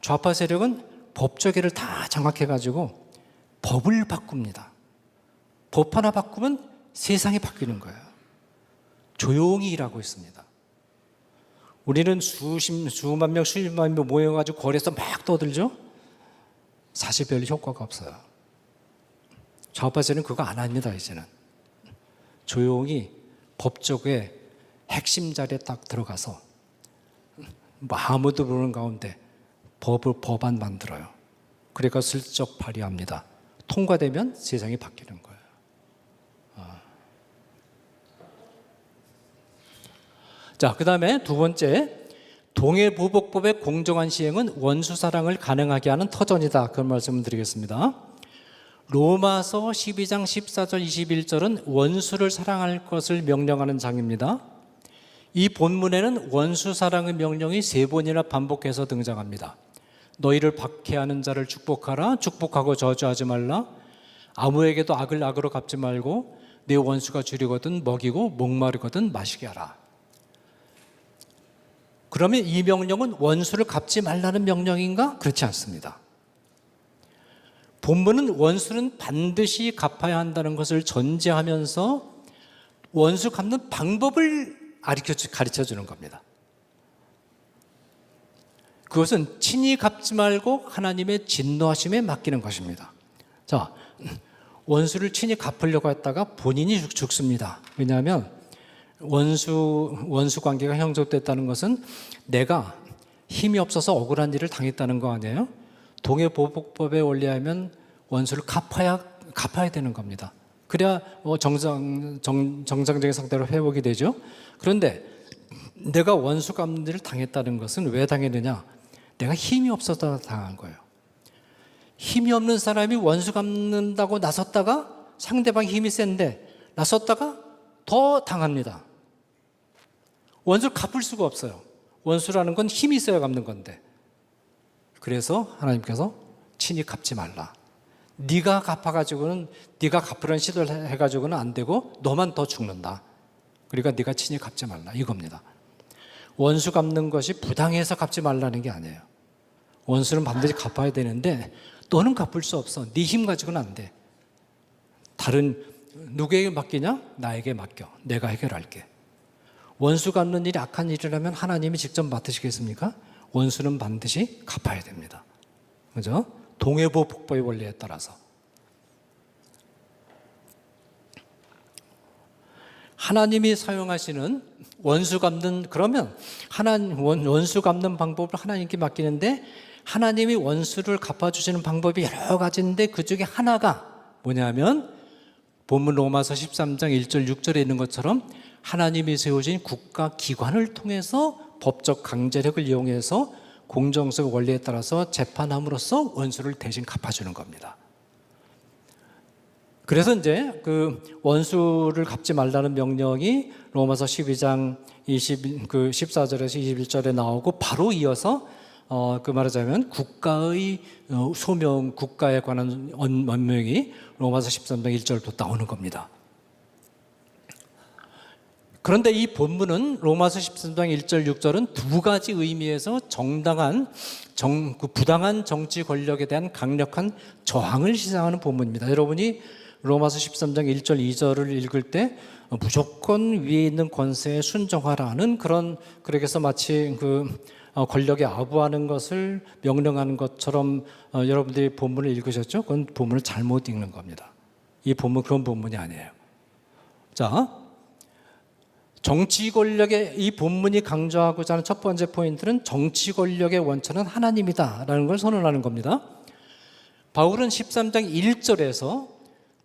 좌파 세력은 법조계를 다 장악해가지고 법을 바꿉니다. 법 하나 바꾸면 세상이 바뀌는 거예요. 조용히 일하고 있습니다. 우리는 수만 명, 수십만 명 모여가지고 거리에서 막 떠들죠? 사실 별 효과가 없어요. 좌파 세력은 그거 안 합니다, 이제는. 조용히 법조계 핵심 자리에 딱 들어가서 아무도 모르는 가운데 법안 만들어요. 그러니까 슬쩍 발의합니다. 통과되면 세상이 바뀌는 거예요. 자, 그 다음에 두 번째, 동해보복법의 공정한 시행은 원수 사랑을 가능하게 하는 터전이다. 그런 말씀을 드리겠습니다. 로마서 12장 14절 21절은 원수를 사랑할 것을 명령하는 장입니다. 이 본문에는 원수 사랑의 명령이 3번이나 반복해서 등장합니다. 너희를 박해하는 자를 축복하라. 축복하고 저주하지 말라. 아무에게도 악을 악으로 갚지 말고 내 원수가 주려거든 먹이고 목마르거든 마시게 하라. 그러면 이 명령은 원수를 갚지 말라는 명령인가? 그렇지 않습니다. 본문은 원수는 반드시 갚아야 한다는 것을 전제하면서 원수 갚는 방법을 가르쳐 주는 겁니다. 그것은 친히 갚지 말고 하나님의 진노하심에 맡기는 것입니다. 자, 원수를 친히 갚으려고 했다가 본인이 죽습니다. 왜냐하면 원수 관계가 형성됐다는 것은 내가 힘이 없어서 억울한 일을 당했다는 거 아니에요? 동해보복법에 원리하면 원수를 갚아야 되는 겁니다. 그래야 정상적인 상태로 회복이 되죠. 그런데 내가 원수 갚는 일을 당했다는 것은 왜 당했느냐? 내가 힘이 없어서 당한 거예요. 힘이 없는 사람이 원수 갚는다고 나섰다가 상대방이 힘이 센데 나섰다가 더 당합니다. 원수를 갚을 수가 없어요. 원수라는 건 힘이 있어야 갚는 건데. 그래서 하나님께서 친히 갚지 말라. 네가 갚아가지고는, 네가 갚으려는 시도를 해가지고는 안 되고 너만 더 죽는다. 그러니까 네가 친히 갚지 말라, 이겁니다. 원수 갚는 것이 부당해서 갚지 말라는 게 아니에요. 원수는 반드시 갚아야 되는데 너는 갚을 수 없어. 네 힘 가지고는 안 돼. 다른 누구에게 맡기냐? 나에게 맡겨. 내가 해결할게. 원수 갚는 일이 악한 일이라면 하나님이 직접 맡으시겠습니까? 원수는 반드시 갚아야 됩니다. 그죠? 동해부 복보의 원리에 따라서. 하나님이 사용하시는 원수 갚는, 그러면 원수 갚는 방법을 하나님께 맡기는데 하나님이 원수를 갚아주시는 방법이 여러 가지인데 그 중에 하나가 뭐냐면 본문 로마서 13장 1절 6절에 있는 것처럼 하나님이 세우신 국가기관을 통해서 법적 강제력을 이용해서 공정성 원리에 따라서 재판함으로써 원수를 대신 갚아주는 겁니다. 그래서 이제 그 원수를 갚지 말라는 명령이 로마서 12장 14절에서 21절에 나오고 바로 이어서 그 말하자면 국가의 소명, 국가에 관한 원명이 로마서 13장 1절도 나오는 겁니다. 그런데 이 본문은 로마서 13장 1절 6절은 두 가지 의미에서 정당한 부당한 정치 권력에 대한 강력한 저항을 시사하는 본문입니다. 여러분이 로마서 13장 1절 2절을 읽을 때 무조건 위에 있는 권세에 순종하라는 그렇게 해서 마치 권력에 아부하는 것을 명령하는 것처럼 여러분들이 본문을 읽으셨죠? 그건 본문을 잘못 읽는 겁니다. 이 본문 그런 본문이 아니에요. 자, 정치 권력의 이 본문이 강조하고자 하는 첫 번째 포인트는 정치 권력의 원천은 하나님이다라는 걸 선언하는 겁니다. 바울은 13장 1절에서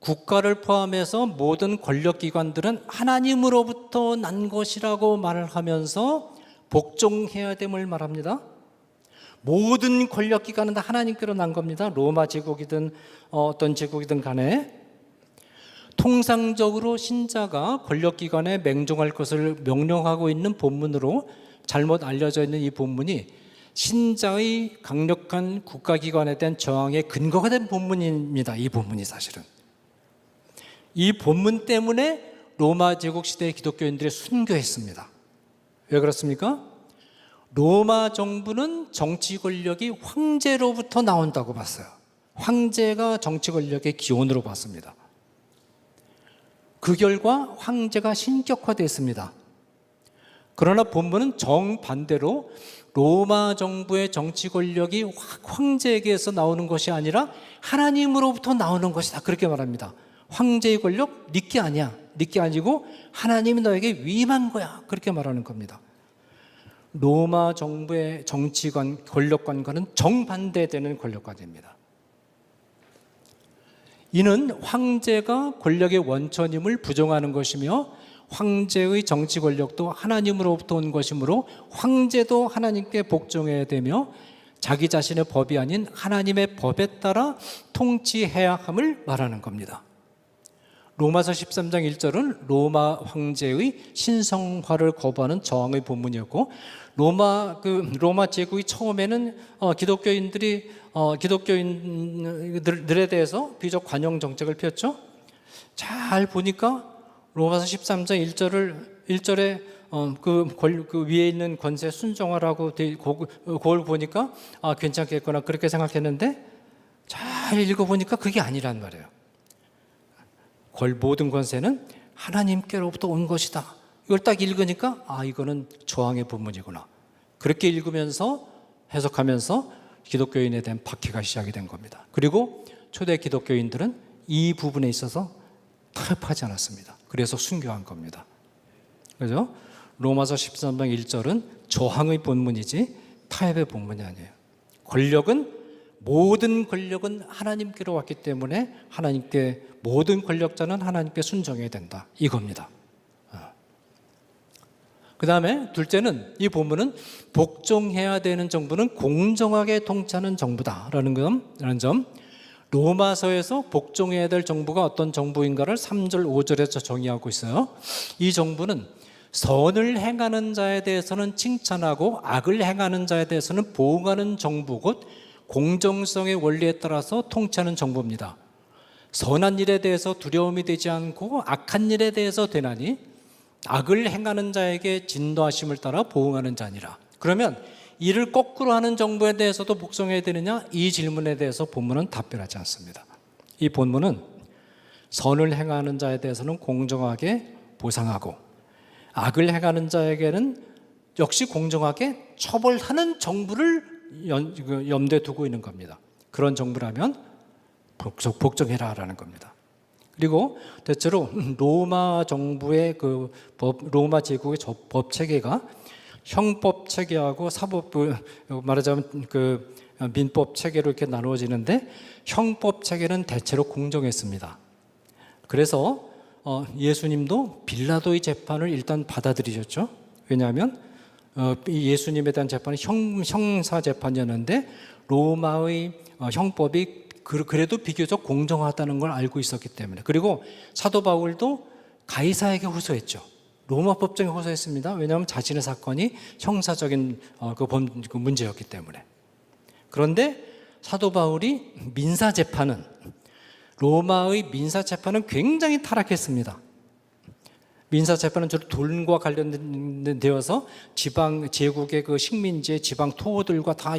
국가를 포함해서 모든 권력기관들은 하나님으로부터 난 것이라고 말을 하면서 복종해야 됨을 말합니다. 모든 권력기관은 다 하나님께로 난 겁니다. 로마 제국이든 어떤 제국이든 간에 통상적으로 신자가 권력기관에 맹종할 것을 명령하고 있는 본문으로 잘못 알려져 있는 이 본문이 신자의 강력한 국가기관에 대한 저항의 근거가 된 본문입니다. 이 본문이 사실은. 이 본문 때문에 로마 제국 시대의 기독교인들이 순교했습니다. 왜 그렇습니까? 로마 정부는 정치 권력이 황제로부터 나온다고 봤어요. 황제가 정치 권력의 기원으로 봤습니다. 그 결과 황제가 신격화됐습니다. 그러나 본문은 정반대로 로마 정부의 정치 권력이 황제에게서 나오는 것이 아니라 하나님으로부터 나오는 것이다. 그렇게 말합니다. 황제의 권력 네게 아니야. 네게 아니고 하나님이 너에게 위임한 거야. 그렇게 말하는 겁니다. 로마 정부의 정치관, 권력관과는 정반대되는 권력관입니다. 이는 황제가 권력의 원천임을 부정하는 것이며 황제의 정치 권력도 하나님으로부터 온 것이므로 황제도 하나님께 복종해야 되며 자기 자신의 법이 아닌 하나님의 법에 따라 통치해야 함을 말하는 겁니다. 로마서 13장 1절은 로마 황제의 신성화를 거부하는 저항의 본문이었고 로마 제국이 처음에는 기독교인들에 대해서 비적 관용 정책을 폈죠. 잘 보니까 로마서 13장 1절에 그 위에 있는 권세 순종하라고 그걸 보니까 괜찮겠구나 그렇게 생각했는데 잘 읽어보니까 그게 아니란 말이에요. 모든 권세는 하나님께로부터 온 것이다. 이걸 딱 읽으니까 이거는 저항의 본문이구나. 그렇게 읽으면서 해석하면서 기독교인에 대한 박해가 시작이 된 겁니다. 그리고 초대 기독교인들은 이 부분에 있어서 타협하지 않았습니다. 그래서 순교한 겁니다. 그죠? 로마서 13장 1절은 저항의 본문이지 타협의 본문이 아니에요. 모든 권력은 하나님께로 왔기 때문에 모든 권력자는 하나님께 순종해야 된다. 이겁니다. 그 다음에 둘째는 이 본문은 복종해야 되는 정부는 공정하게 통치하는 정부다라는 점. 로마서에서 복종해야 될 정부가 어떤 정부인가를 3절, 5절에서 정의하고 있어요. 이 정부는 선을 행하는 자에 대해서는 칭찬하고 악을 행하는 자에 대해서는 보응하는 정부 곧 공정성의 원리에 따라서 통치하는 정부입니다. 선한 일에 대해서 두려움이 되지 않고 악한 일에 대해서 되나니 악을 행하는 자에게 진노하심을 따라 보응하는 자니라. 그러면 이를 거꾸로 하는 정부에 대해서도 복종해야 되느냐? 이 질문에 대해서 본문은 답변하지 않습니다. 이 본문은 선을 행하는 자에 대해서는 공정하게 보상하고 악을 행하는 자에게는 역시 공정하게 처벌하는 정부를 염두에 두고 있는 겁니다. 그런 정부라면 복종해라라는 겁니다. 그리고 대체로 로마 정부의 로마 제국의 법 체계가 형법 체계하고 사법, 말하자면 민법 체계로 이렇게 나누어지는데, 형법 체계는 대체로 공정했습니다. 그래서 예수님도 빌라도의 재판을 일단 받아들이셨죠. 왜냐하면 예수님에 대한 재판은 형사 재판이었는데 로마의 형법이 그래도 비교적 공정하다는 걸 알고 있었기 때문에. 그리고 사도 바울도 가이사에게 호소했죠. 로마 법정에 호소했습니다. 왜냐하면 자신의 사건이 형사적인 그 문제였기 때문에. 그런데 사도 바울이 로마의 민사재판은 굉장히 타락했습니다. 민사재판은 주로 돈과 관련되어서 제국의 그 식민지의 지방 토호들과 다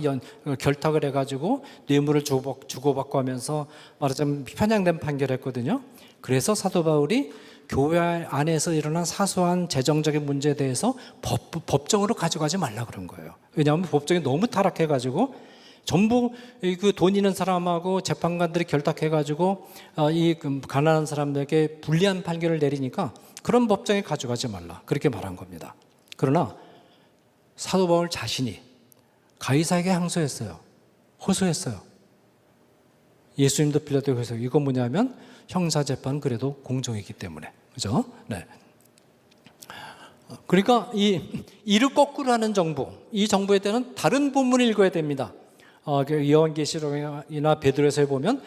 결탁을 해가지고 뇌물을 주고받고 하면서 말하자면 편향된 판결을 했거든요. 그래서 사도 바울이 교회 안에서 일어난 사소한 재정적인 문제에 대해서 법정으로 가져가지 말라 그런 거예요. 왜냐하면 법정이 너무 타락해가지고 전부 그 돈 있는 사람하고 재판관들이 결탁해가지고 이 가난한 사람들에게 불리한 판결을 내리니까 그런 법정에 가져가지 말라, 그렇게 말한 겁니다. 그러나 사도 바울 자신이 가이사에게 호소했어요. 예수님도 빌라도에게 호소했어요. 이건 뭐냐면 형사재판은 그래도 공정이기 때문에, 그죠? 네. 그러니까 이를 거꾸로 하는 정부, 이 정부에 대한 다른 본문을 읽어야 됩니다. 요한계시록이나 베드로서에 보면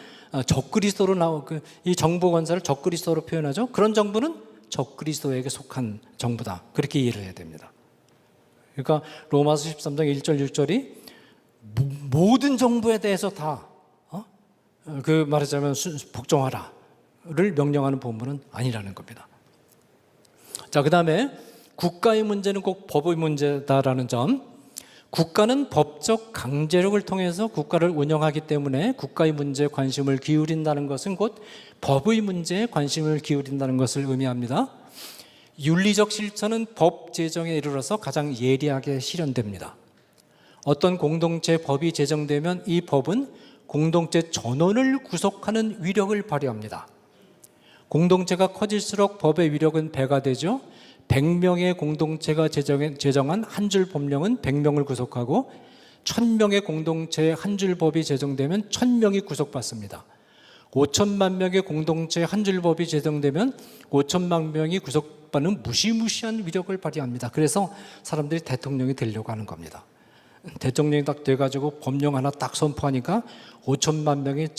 적그리스도로 이 정부 권세를 적그리스도로 표현하죠. 그런 정부는 적그리스도에게 속한 정부다, 그렇게 이해를 해야 됩니다. 그러니까 로마서 13장 1절 6절이 모든 정부에 대해서 다 말하자면 복종하라를 명령하는 본문은 아니라는 겁니다. 자, 그 다음에 국가의 문제는 꼭 법의 문제다라는 점. 국가는 법적 강제력을 통해서 국가를 운영하기 때문에 국가의 문제에 관심을 기울인다는 것은 곧 법의 문제에 관심을 기울인다는 것을 의미합니다. 윤리적 실천은 법 제정에 이르러서 가장 예리하게 실현됩니다. 어떤 공동체 법이 제정되면 이 법은 공동체 전원을 구속하는 위력을 발휘합니다. 공동체가 커질수록 법의 위력은 배가 되죠. 100명의 공동체가 제정한 한 줄 법령은 100명을 구속하고 1000명의 공동체의 한 줄 법이 제정되면 1000명이 구속받습니다. 5천만 명의 공동체의 한 줄 법이 제정되면 5천만 명이 구속받는 무시무시한 위력을 발휘합니다. 그래서 사람들이 대통령이 되려고 하는 겁니다. 대통령이 딱 돼가지고 법령 하나 딱 선포하니까 5천만 명이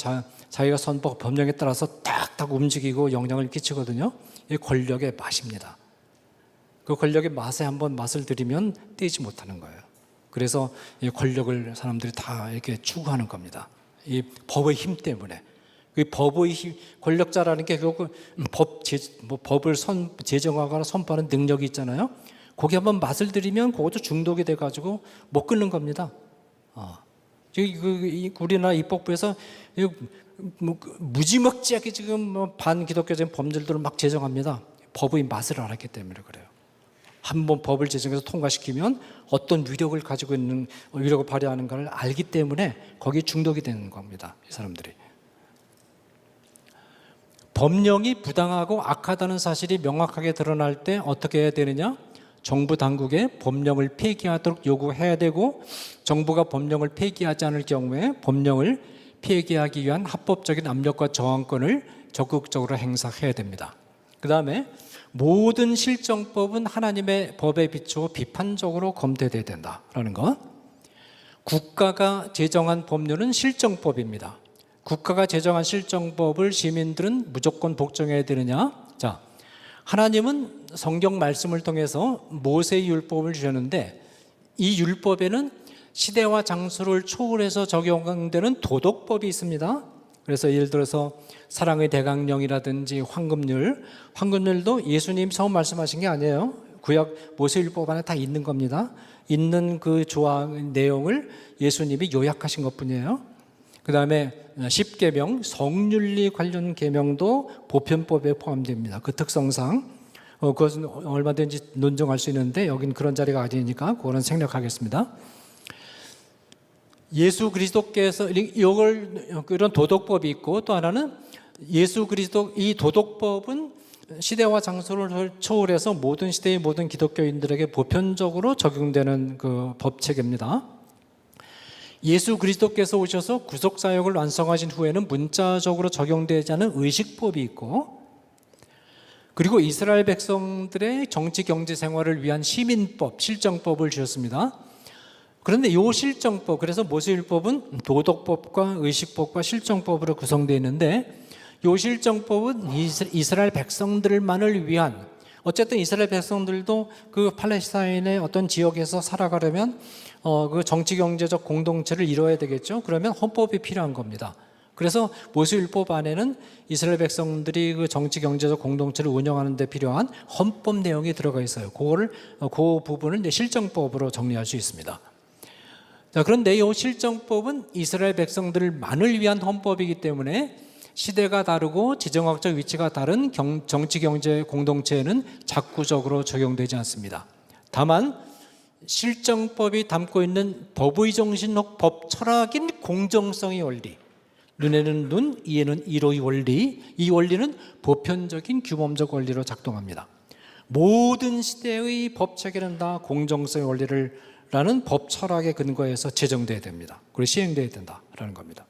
자기가 선포한 법령에 따라서 딱딱 움직이고 영향을 끼치거든요. 이게 권력의 맛입니다. 그 권력의 맛에 한번 맛을 들이면 떼지 못하는 거예요. 그래서 이 권력을 사람들이 다 이렇게 추구하는 겁니다. 이 법의 힘 때문에. 그 법의 힘, 권력자라는 게 결국 법을 제정하거나 선포하는 능력이 있잖아요. 거기 한번 맛을 들이면 그것도 중독이 돼가지고 못 끊는 겁니다. 우리나라 입법부에서 무지막지하게 지금 반기독교적인 법률들을 막 제정합니다. 법의 맛을 알았기 때문에 그래요. 한번 법을 제정해서 통과시키면 어떤 위력을 가지고 있는, 위력을 발휘하는가를 알기 때문에 거기에 중독이 되는 겁니다. 이 사람들이. 법령이 부당하고 악하다는 사실이 명확하게 드러날 때 어떻게 해야 되느냐? 정부 당국에 법령을 폐기하도록 요구해야 되고, 정부가 법령을 폐기하지 않을 경우에 법령을 폐기하기 위한 합법적인 압력과 저항권을 적극적으로 행사해야 됩니다. 그 다음에 모든 실정법은 하나님의 법에 비추어 비판적으로 검토돼야 된다라는 것. 국가가 제정한 법률은 실정법입니다. 국가가 제정한 실정법을 시민들은 무조건 복종해야 되느냐? 자, 하나님은 성경 말씀을 통해서 모세의 율법을 주셨는데, 이 율법에는 시대와 장소를 초월해서 적용되는 도덕법이 있습니다. 그래서 예를 들어서 사랑의 대강령이라든지 황금률도 예수님 처음 말씀하신 게 아니에요. 구약 모세율법 안에 다 있는 겁니다. 있는 그 조항 내용을 예수님이 요약하신 것뿐이에요. 그다음에 10계명 성윤리 관련 계명도 보편법에 포함됩니다. 그 특성상 그것은 얼마든지 논증할 수 있는데 여긴 그런 자리가 아니니까 그거는 생략하겠습니다. 예수 그리스도께서 이런 도덕법이 있고, 또 하나는 예수 그리스도, 이 도덕법은 시대와 장소를 초월해서 모든 시대의 모든 기독교인들에게 보편적으로 적용되는 그 법체계입니다. 예수 그리스도께서 오셔서 구속사역을 완성하신 후에는 문자적으로 적용되지 않은 의식법이 있고, 그리고 이스라엘 백성들의 정치 경제 생활을 위한 시민법, 실정법을 주셨습니다. 그런데 이 실정법, 그래서 모세율법은 도덕법과 의식법과 실정법으로 구성되어 있는데, 이 실정법은 이스라엘 백성들만을 위한, 어쨌든 이스라엘 백성들도 그 팔레스타인의 어떤 지역에서 살아가려면 그 정치 경제적 공동체를 이뤄야 되겠죠. 그러면 헌법이 필요한 겁니다. 그래서 모세율법 안에는 이스라엘 백성들이 그 정치 경제적 공동체를 운영하는 데 필요한 헌법 내용이 들어가 있어요. 그 부분을 이제 실정법으로 정리할 수 있습니다. 자, 그런데 이 실정법은 이스라엘 백성들만을 위한 헌법이기 때문에 시대가 다르고 지정학적 위치가 다른 정치 경제 공동체에는 작구적으로 적용되지 않습니다. 다만 실정법이 담고 있는 법의 정신 혹 법 철학인 공정성의 원리, 눈에는 눈, 이에는 이로의 원리, 이 원리는 보편적인 규범적 원리로 작동합니다. 모든 시대의 법 체계는 다 공정성의 원리를 라는 법 철학의 근거에서 제정되어야 됩니다. 그리고 시행되어야 된다라는 겁니다.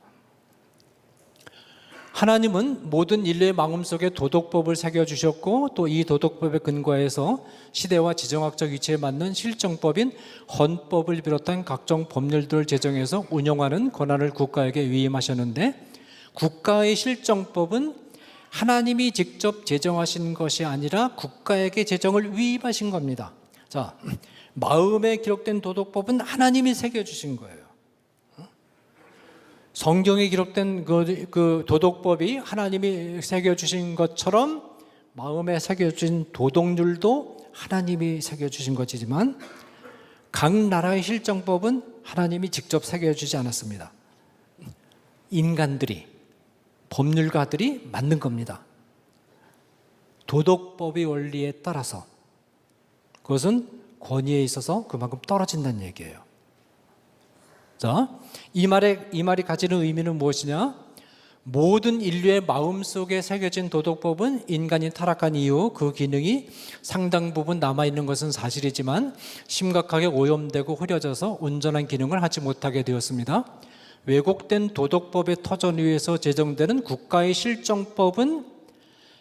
하나님은 모든 인류의 마음속에 도덕법을 새겨주셨고, 또 이 도덕법의 근거에서 시대와 지정학적 위치에 맞는 실정법인 헌법을 비롯한 각종 법률들을 제정해서 운영하는 권한을 국가에게 위임하셨는데, 국가의 실정법은 하나님이 직접 제정하신 것이 아니라 국가에게 제정을 위임하신 겁니다. 자, 마음에 기록된 도덕법은 하나님이 새겨주신 거예요. 성경에 기록된 그 도덕법이 하나님이 새겨주신 것처럼 마음에 새겨주신 도덕률도 하나님이 새겨주신 것이지만, 각 나라의 실정법은 하나님이 직접 새겨주지 않았습니다. 인간들이, 법률가들이 만든 겁니다. 도덕법의 원리에 따라서. 그것은 권위에 있어서 그만큼 떨어진다는 얘기예요. 자, 이 말이 가지는 의미는 무엇이냐? 모든 인류의 마음속에 새겨진 도덕법은 인간이 타락한 이후 그 기능이 상당 부분 남아있는 것은 사실이지만 심각하게 오염되고 흐려져서 온전한 기능을 하지 못하게 되었습니다. 왜곡된 도덕법의 터전 위에서 제정되는 국가의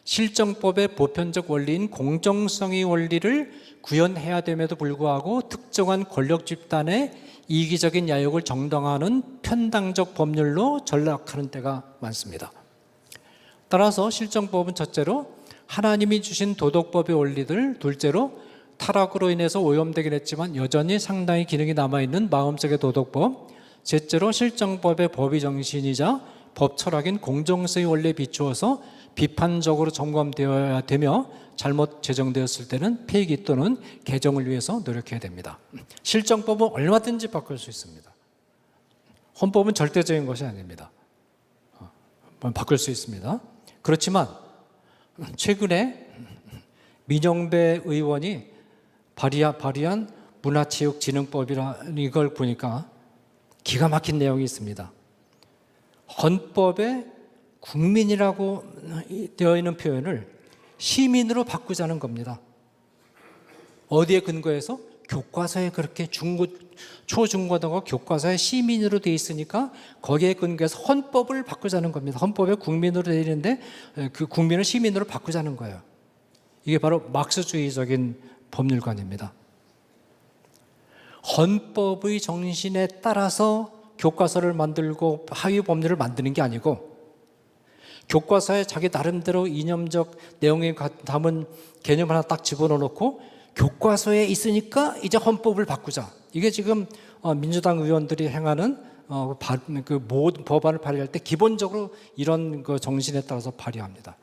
실정법의 보편적 원리인 공정성의 원리를 구현해야 됨에도 불구하고 특정한 권력 집단의 이기적인 야욕을 정당화하는 편당적 법률로 전락하는 때가 많습니다. 따라서 실정법은 첫째로 하나님이 주신 도덕법의 원리들, 둘째로 타락으로 인해서 오염되긴 했지만 여전히 상당히 기능이 남아있는 마음속의 도덕법, 셋째로 실정법의 법의 정신이자 법 철학인 공정성의 원리에 비추어서 비판적으로 점검되어야 되며 잘못 제정되었을 때는 폐기 또는 개정을 위해서 노력해야 됩니다. 실정법은 얼마든지 바꿀 수 있습니다. 헌법은 절대적인 것이 아닙니다. 바꿀 수 있습니다. 그렇지만 최근에 민영배 의원이 발의한 문화체육진흥법이라는 이걸 보니까 기가 막힌 내용이 있습니다. 헌법에 국민이라고 되어 있는 표현을 시민으로 바꾸자는 겁니다. 어디에 근거해서? 교과서에 그렇게 초중고등학교 교과서에 시민으로 되어 있으니까 거기에 근거해서 헌법을 바꾸자는 겁니다. 헌법에 국민으로 되어 있는데 그 국민을 시민으로 바꾸자는 거예요. 이게 바로 막스주의적인 법률관입니다. 헌법의 정신에 따라서 교과서를 만들고 하위 법률을 만드는 게 아니고 교과서에 자기 나름대로 이념적 내용이 담은 개념 하나 딱 집어넣고 교과서에 있으니까 이제 헌법을 바꾸자. 이게 지금 민주당 의원들이 행하는 그 모든 법안을 발의할 때 기본적으로 이런 그 정신에 따라서 발의합니다.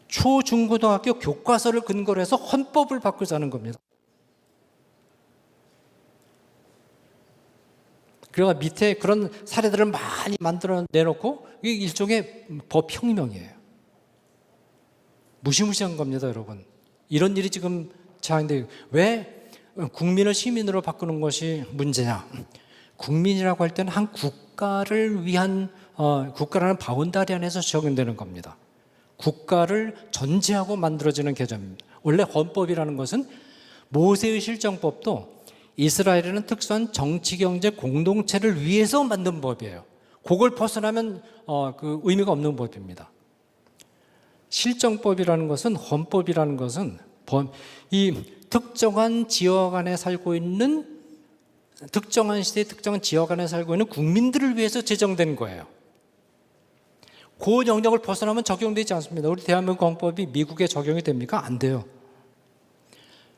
초중고등학교 교과서를 근거로 해서 헌법을 바꾸자는 겁니다. 그래가 밑에 그런 사례들을 많이 만들어 내놓고 이게 일종의 법혁명이에요. 무시무시한 겁니다, 여러분. 이런 일이 지금 자행되고, 왜 국민을 시민으로 바꾸는 것이 문제냐? 국민이라고 할 때는 한 국가를 위한 국가라는 바운다리 안에서 적용되는 겁니다. 국가를 전제하고 만들어지는 개념입니다. 원래 헌법이라는 것은 모세의 실정법도 이스라엘에는 특수한 정치 경제 공동체를 위해서 만든 법이에요. 그걸 벗어나면 그 의미가 없는 법입니다. 실정법이라는 것은, 헌법이라는 것은 이 특정한 지역 안에 살고 있는, 특정한 시대의 특정한 지역 안에 살고 있는 국민들을 위해서 제정된 거예요. 그 영역을 벗어나면 적용되지 않습니다. 우리 대한민국 헌법이 미국에 적용이 됩니까? 안 돼요.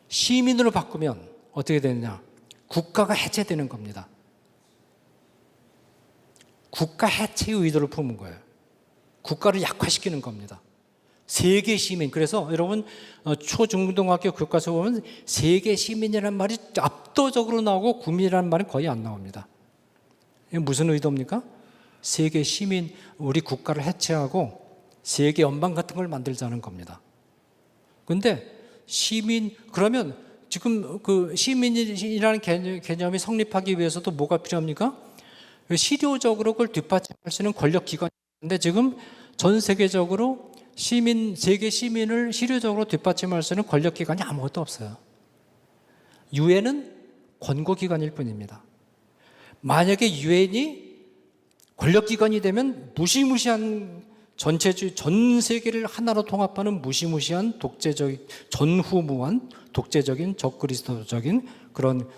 시민으로 바꾸면 어떻게 되느냐? 국가가 해체되는 겁니다. 국가 해체의 의도를 품은 거예요. 국가를 약화시키는 겁니다. 세계 시민. 그래서 여러분 초중고등학교 교과서 보면 세계 시민이라는 말이 압도적으로 나오고 국민이라는 말은 거의 안 나옵니다. 이게 무슨 의도입니까? 세계 시민, 우리 국가를 해체하고 세계 연방 같은 걸 만들자는 겁니다. 그런데 시민, 그러면 지금 그 시민이라는 개념이 성립하기 위해서도 뭐가 필요합니까? 실효적으로 그걸 뒷받침할 수 있는 권력기관이 있는데 지금 전 세계적으로 세계 시민을 실효적으로 뒷받침할 수 있는 권력기관이 아무것도 없어요. 유엔은 권고기관일 뿐입니다. 만약에 유엔이 권력기관이 되면 무시무시한 전 세계를 하나로 통합하는 무시무시한 전후무한 독재적인 적그리스도적인 그런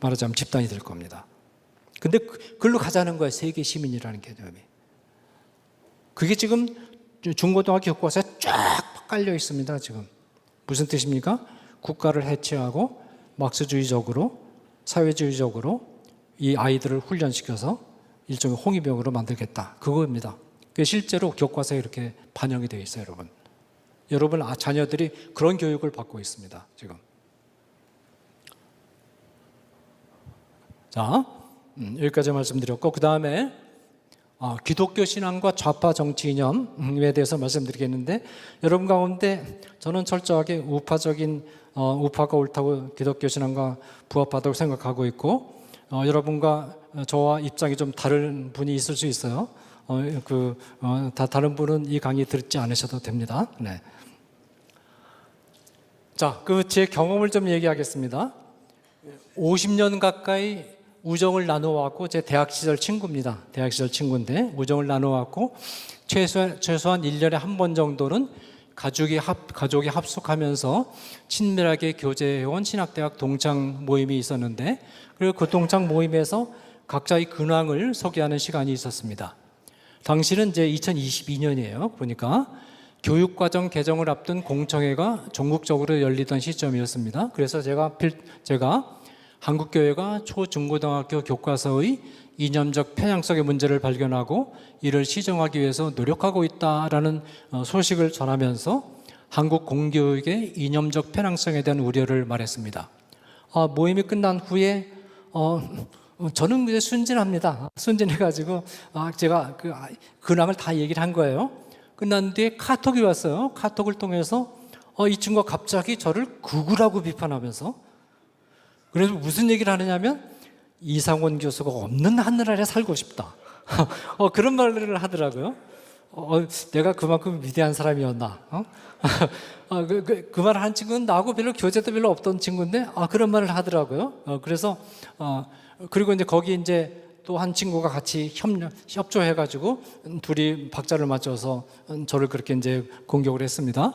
말하자면 집단이 될 겁니다. 근데 그걸로 가자는 거예요. 세계 시민이라는 개념이. 그게 지금 중고등학교 교과서에 쫙 깔려 있습니다. 지금 무슨 뜻입니까? 국가를 해체하고 막스주의적으로 사회주의적으로 이 아이들을 훈련시켜서 일종의 홍위병으로 만들겠다. 그거입니다. 그게 실제로 교과서에 이렇게 반영이 되어 있어요, 여러분. 여러분 자녀들이 그런 교육을 받고 있습니다. 지금. 자, 여기까지 말씀드렸고, 그 다음에 기독교 신앙과 좌파 정치 이념에 대해서 말씀드리겠는데, 여러분 가운데 저는 철저하게 우파가 옳다고 기독교 신앙과 부합하다고 생각하고 있고, 여러분과 저와 입장이 좀 다른 분이 있을 수 있어요. 다른 분은 이 강의 듣지 않으셔도 됩니다. 네. 자, 제 경험을 좀 얘기하겠습니다. 50년 가까이 우정을 나누어왔고, 제 대학 시절 친구입니다. 대학 시절 친구인데 우정을 나누어왔고, 최소한 1년에 한 번 정도는 가족이 합숙하면서 친밀하게 교제해온 신학대학 동창 모임이 있었는데, 그리고 그 동창 모임에서 각자의 근황을 소개하는 시간이 있었습니다. 당시는 이제 2022년이에요. 보니까 교육과정 개정을 앞둔 공청회가 전국적으로 열리던 시점이었습니다. 그래서 제가 한국교회가 초중고등학교 교과서의 이념적 편향성의 문제를 발견하고 이를 시정하기 위해서 노력하고 있다라는 소식을 전하면서 한국 공교육의 이념적 편향성에 대한 우려를 말했습니다. 모임이 끝난 후에 저는 이제 순진합니다. 순진해가지고 제가 그 근황을 다 얘기를 한 거예요. 끝난 뒤에 카톡이 왔어요. 카톡을 통해서 이 친구가 갑자기 저를 극우라고 비판하면서, 그래서 무슨 얘기를 하느냐면 이상원 교수가 없는 하늘 아래 살고 싶다. 그런 말을 하더라고요. 내가 그만큼 위대한 사람이었나? 그 말을 한 친구는 나하고 별로 교제도 별로 없던 친구인데 그런 말을 하더라고요. 그래서 그리고 이제 거기 이제 또 한 친구가 같이 협조해가지고 둘이 박자를 맞춰서 저를 그렇게 이제 공격을 했습니다.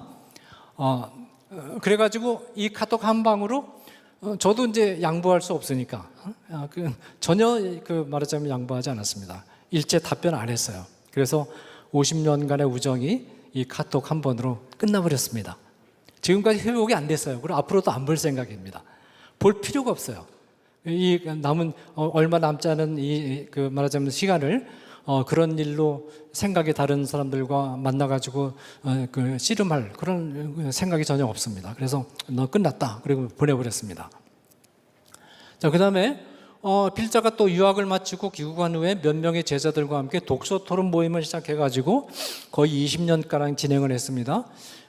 그래가지고 이 카톡 한 방으로 저도 이제 양보할 수 없으니까 전혀 말하자면 양보하지 않았습니다. 일제 답변 안 했어요. 그래서 50년간의 우정이 이 카톡 한 번으로 끝나버렸습니다. 지금까지 회복이 안 됐어요. 그리고 앞으로도 안 볼 생각입니다. 볼 필요가 없어요. 이 남은 얼마 남지 않은 말하자면 시간을 그런 일로 생각이 다른 사람들과 만나가지고 씨름할 그런 생각이 전혀 없습니다. 그래서 너 끝났다. 그리고 보내버렸습니다. 자, 그 다음에 필자가 또 유학을 마치고 귀국한 후에 몇 명의 제자들과 함께 독서 토론 모임을 시작해가지고 거의 20년가량 진행을 했습니다.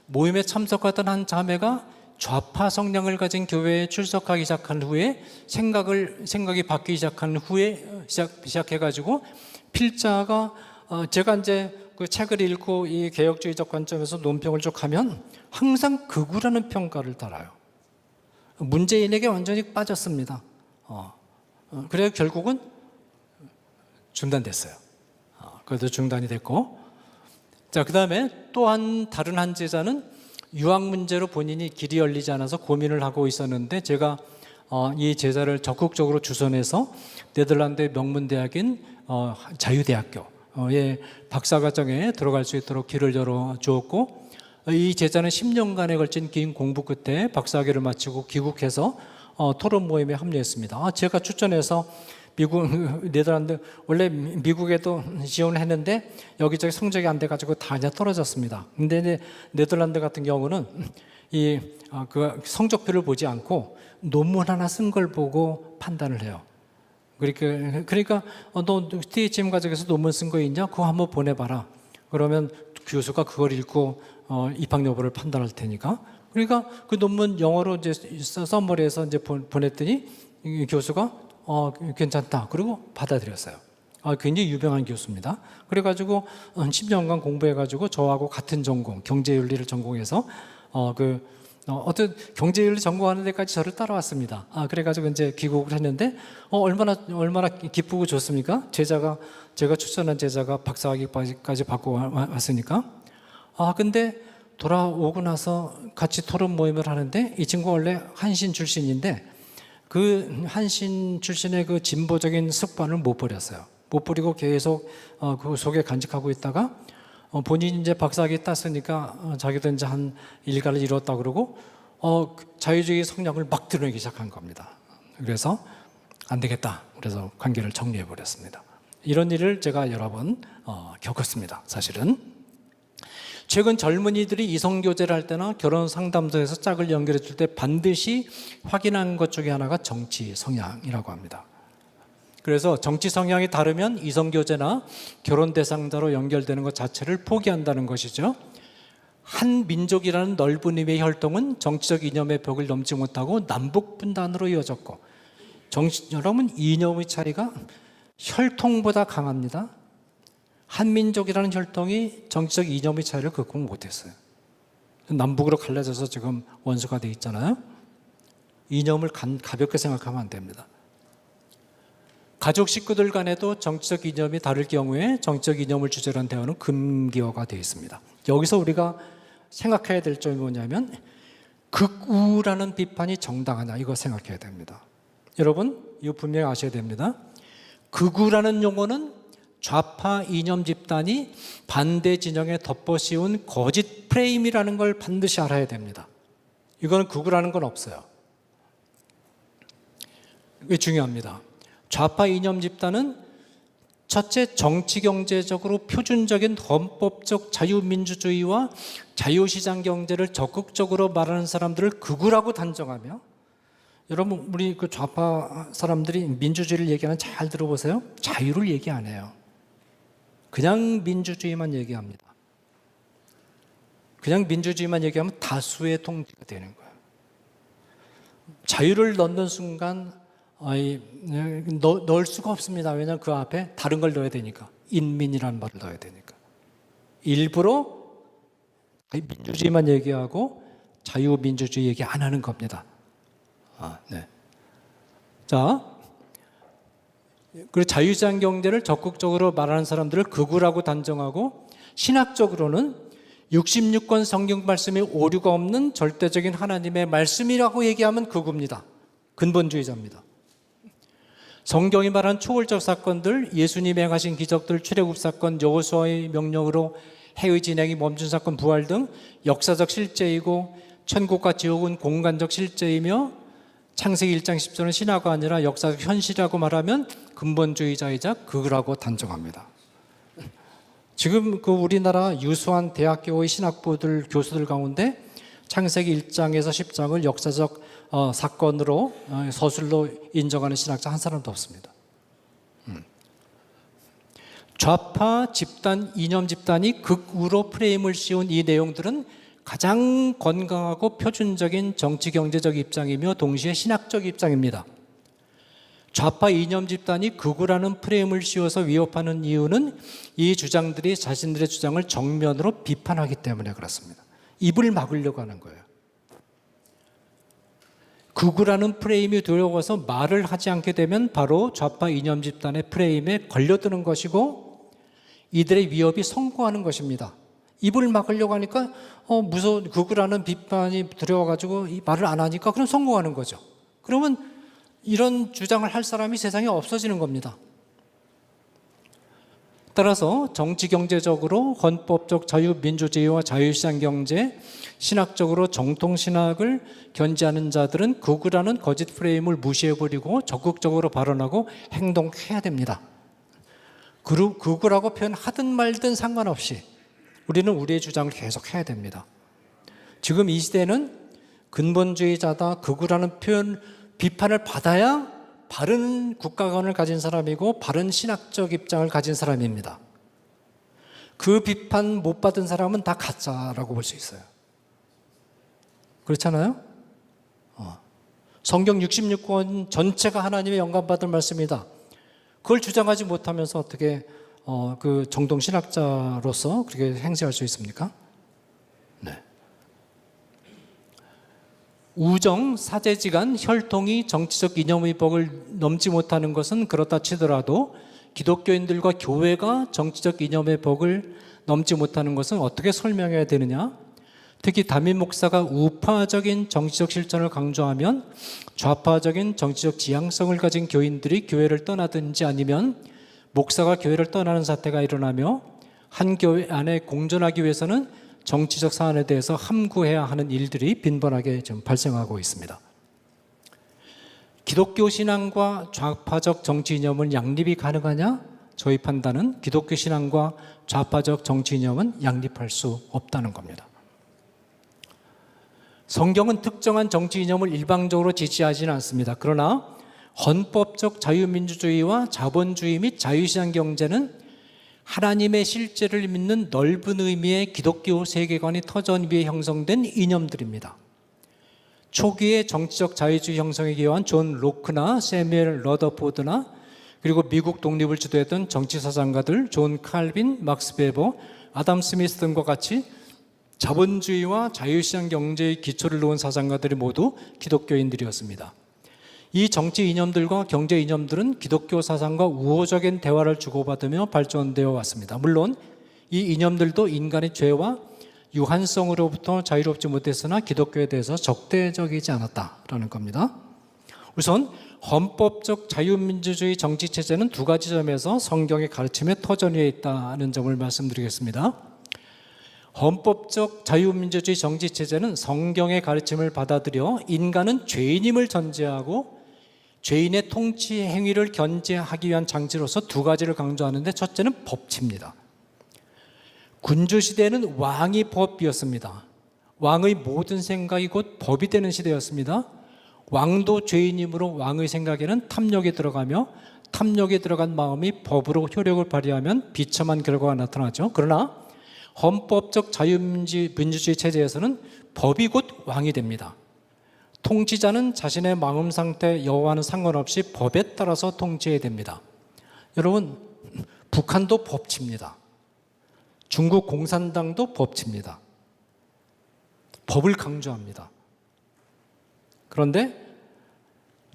모임에 참석하던 한 자매가 좌파 성향을 가진 교회에 출석하기 시작한 후에 생각이 바뀌기 시작한 후에 시작해가지고 필자가 제가 이제 그 책을 읽고 이 개혁주의적 관점에서 논평을 쭉 하면 항상 극우라는 평가를 달아요. 문재인에게 완전히 빠졌습니다. 그래서 결국은 중단됐어요. 그래도 중단이 됐고, 자, 그 다음에 또 다른 한 제자는 유학 문제로 본인이 길이 열리지 않아서 고민을 하고 있었는데 제가 이 제자를 적극적으로 주선해서 네덜란드의 명문대학인 자유대학교의 박사과정에 들어갈 수 있도록 길을 열어주었고, 이 제자는 10년간에 걸친 긴 공부 끝에 박사학위를 마치고 귀국해서 토론 모임에 합류했습니다. 제가 추천해서 네덜란드, 원래 미국에도 지원을 했는데 여기저기 성적이 안 돼가지고 다 그냥 떨어졌습니다. 근데 네덜란드 같은 경우는 그 성적표를 보지 않고 논문 하나 쓴 걸 보고 판단을 해요. 그러니까 너 THM 과정에서 논문 쓴 거 있냐? 그거 한번 보내봐라. 그러면 교수가 그걸 읽고 입학 여부를 판단할 테니까. 그러니까 그 논문 영어로 이제 써머리해서 이제 보냈더니 이 교수가 괜찮다. 그리고 받아들였어요. 굉장히 유명한 교수입니다. 그래가지고 10년간 공부해가지고 저하고 같은 전공, 경제윤리를 전공해서 어떤 경제윤리 전공하는 데까지 저를 따라왔습니다. 그래가지고 이제 귀국을 했는데 얼마나 기쁘고 좋습니까? 제가 추천한 제자가 박사학위까지 받고 왔으니까. 근데 돌아오고 나서 같이 토론 모임을 하는데 이 친구 원래 한신 출신인데 그 한신 출신의 그 진보적인 습관을 못 버렸어요. 못 버리고 계속 그 속에 간직하고 있다가 본인이 이제 박사학위 땄으니까 자기도 이제 한 일가를 이뤘다 그러고 자유주의 성향을 막 드러내기 시작한 겁니다. 그래서 안 되겠다. 그래서 관계를 정리해 버렸습니다. 이런 일을 제가 여러 번 겪었습니다. 사실은. 최근 젊은이들이 이성교제를 할 때나 결혼 상담소에서 짝을 연결해 줄 때 반드시 확인한 것 중에 하나가 정치 성향이라고 합니다. 그래서 정치 성향이 다르면 이성교제나 결혼 대상자로 연결되는 것 자체를 포기한다는 것이죠. 한 민족이라는 넓은 의미의 혈통은 정치적 이념의 벽을 넘지 못하고 남북 분단으로 이어졌고, 여러분 이념의 차이가 혈통보다 강합니다. 한민족이라는 혈통이 정치적 이념의 차이를 극복 못했어요. 남북으로 갈라져서 지금 원수가 돼 있잖아요. 이념을 가볍게 생각하면 안 됩니다. 가족 식구들 간에도 정치적 이념이 다를 경우에 정치적 이념을 주제로 한 대화는 금기어가 되어 있습니다. 여기서 우리가 생각해야 될 점이 뭐냐면 극우라는 비판이 정당하냐, 이거 생각해야 됩니다. 여러분 이거 분명히 아셔야 됩니다. 극우라는 용어는 좌파 이념 집단이 반대 진영에 덮어씌운 거짓 프레임이라는 걸 반드시 알아야 됩니다. 이거는 극우라는 건 없어요. 이게 중요합니다. 좌파 이념 집단은 첫째, 정치 경제적으로 표준적인 헌법적 자유민주주의와 자유시장 경제를 적극적으로 말하는 사람들을 극우라고 단정하며, 여러분 우리 그 좌파 사람들이 민주주의를 얘기하면 잘 들어보세요. 자유를 얘기 안 해요. 그냥 민주주의만 얘기합니다. 그냥 민주주의만 얘기하면 다수의 통치가 되는 거예요. 자유를 넣는 순간 넣을 수가 없습니다. 왜냐하면 그 앞에 다른 걸 넣어야 되니까. 인민이라는 말을 넣어야 되니까. 일부러 민주주의만 얘기하고 자유민주주의 얘기 안 하는 겁니다. 네. 자, 그리고 자유시장 경제를 적극적으로 말하는 사람들을 극우라고 단정하고, 신학적으로는 66권 성경 말씀에 오류가 없는 절대적인 하나님의 말씀이라고 얘기하면 극우입니다. 근본주의자입니다. 성경이 말한 초월적 사건들, 예수님이 행하신 기적들, 출애굽 사건, 여호수아의 명령으로 해의 진행이 멈춘 사건, 부활 등 역사적 실제이고, 천국과 지옥은 공간적 실제이며, 창세기 1장 10절은 신화가 아니라 역사적 현실이라고 말하면 근본주의자이자 극우라고 단정합니다. 지금 그 우리나라 유수한 대학교의 신학부들, 교수들 가운데 창세기 1장에서 10장을 역사적 사건으로 서술로 인정하는 신학자 한 사람도 없습니다. 좌파 집단, 이념 집단이 극우로 프레임을 씌운 이 내용들은 가장 건강하고 표준적인 정치 경제적 입장이며 동시에 신학적 입장입니다. 좌파 이념 집단이 극우라는 프레임을 씌워서 위협하는 이유는 이 주장들이 자신들의 주장을 정면으로 비판하기 때문에 그렇습니다. 입을 막으려고 하는 거예요. 극우라는 프레임이 두려워서 말을 하지 않게 되면 바로 좌파 이념 집단의 프레임에 걸려드는 것이고 이들의 위협이 성공하는 것입니다. 입을 막으려고 하니까 무서운 극우라는 비판이 두려워가지고 이 말을 안 하니까 그럼 성공하는 거죠. 그러면 이런 주장을 할 사람이 세상에 없어지는 겁니다. 따라서 정치 경제적으로 헌법적 자유민주주의와 자유시장 경제, 신학적으로 정통신학을 견지하는 자들은 극우라는 거짓 프레임을 무시해버리고 적극적으로 발언하고 행동해야 됩니다. 극우라고 표현하든 말든 상관없이 우리는 우리의 주장을 계속 해야 됩니다. 지금 이 시대는 근본주의자다, 극우라는 표현, 비판을 받아야 바른 국가관을 가진 사람이고 바른 신학적 입장을 가진 사람입니다. 그 비판 못 받은 사람은 다 가짜라고 볼 수 있어요. 그렇잖아요? 성경 66권 전체가 하나님의 영감받은 말씀이다. 그걸 주장하지 못하면서 어떻게 그 정통 신학자로서 그렇게 행세할 수 있습니까? 네. 우정, 사제지간, 혈통이 정치적 이념의 벽을 넘지 못하는 것은 그렇다 치더라도 기독교인들과 교회가 정치적 이념의 벽을 넘지 못하는 것은 어떻게 설명해야 되느냐? 특히 담임 목사가 우파적인 정치적 실천을 강조하면 좌파적인 정치적 지향성을 가진 교인들이 교회를 떠나든지 아니면 목사가 교회를 떠나는 사태가 일어나며 한 교회 안에 공존하기 위해서는 정치적 사안에 대해서 함구해야 하는 일들이 빈번하게 좀 발생하고 있습니다. 기독교 신앙과 좌파적 정치 이념은 양립이 가능하냐? 저희 판단은 기독교 신앙과 좌파적 정치 이념은 양립할 수 없다는 겁니다. 성경은 특정한 정치 이념을 일방적으로 지지하지는 않습니다. 그러나 헌법적 자유민주주의와 자본주의 및 자유시장 경제는 하나님의 실제를 믿는 넓은 의미의 기독교 세계관이 터전 위에 형성된 이념들입니다. 초기의 정치적 자유주의 형성에 기여한 존 로크나 세뮤엘 러더포드나 그리고 미국 독립을 주도했던 정치사상가들 존 칼빈, 막스 베버, 아담 스미스 등과 같이 자본주의와 자유시장 경제의 기초를 놓은 사상가들이 모두 기독교인들이었습니다. 이 정치 이념들과 경제 이념들은 기독교 사상과 우호적인 대화를 주고받으며 발전되어 왔습니다. 물론 이 이념들도 인간의 죄와 유한성으로부터 자유롭지 못했으나 기독교에 대해서 적대적이지 않았다라는 겁니다. 우선 헌법적 자유민주주의 정치체제는 두 가지 점에서 성경의 가르침에 터전 위에 있다는 점을 말씀드리겠습니다. 헌법적 자유민주주의 정치체제는 성경의 가르침을 받아들여 인간은 죄인임을 전제하고 죄인의 통치 행위를 견제하기 위한 장치로서 두 가지를 강조하는데 첫째는 법치입니다. 군주시대는 왕이 법이었습니다. 왕의 모든 생각이 곧 법이 되는 시대였습니다. 왕도 죄인이므로 왕의 생각에는 탐욕이 들어가며 탐욕에 들어간 마음이 법으로 효력을 발휘하면 비참한 결과가 나타나죠. 그러나 헌법적 자유민주주의 체제에서는 법이 곧 왕이 됩니다. 통치자는 자신의 마음 상태, 여호와는 상관없이 법에 따라서 통치해야 됩니다. 여러분, 북한도 법치입니다. 중국 공산당도 법치입니다. 법을 강조합니다. 그런데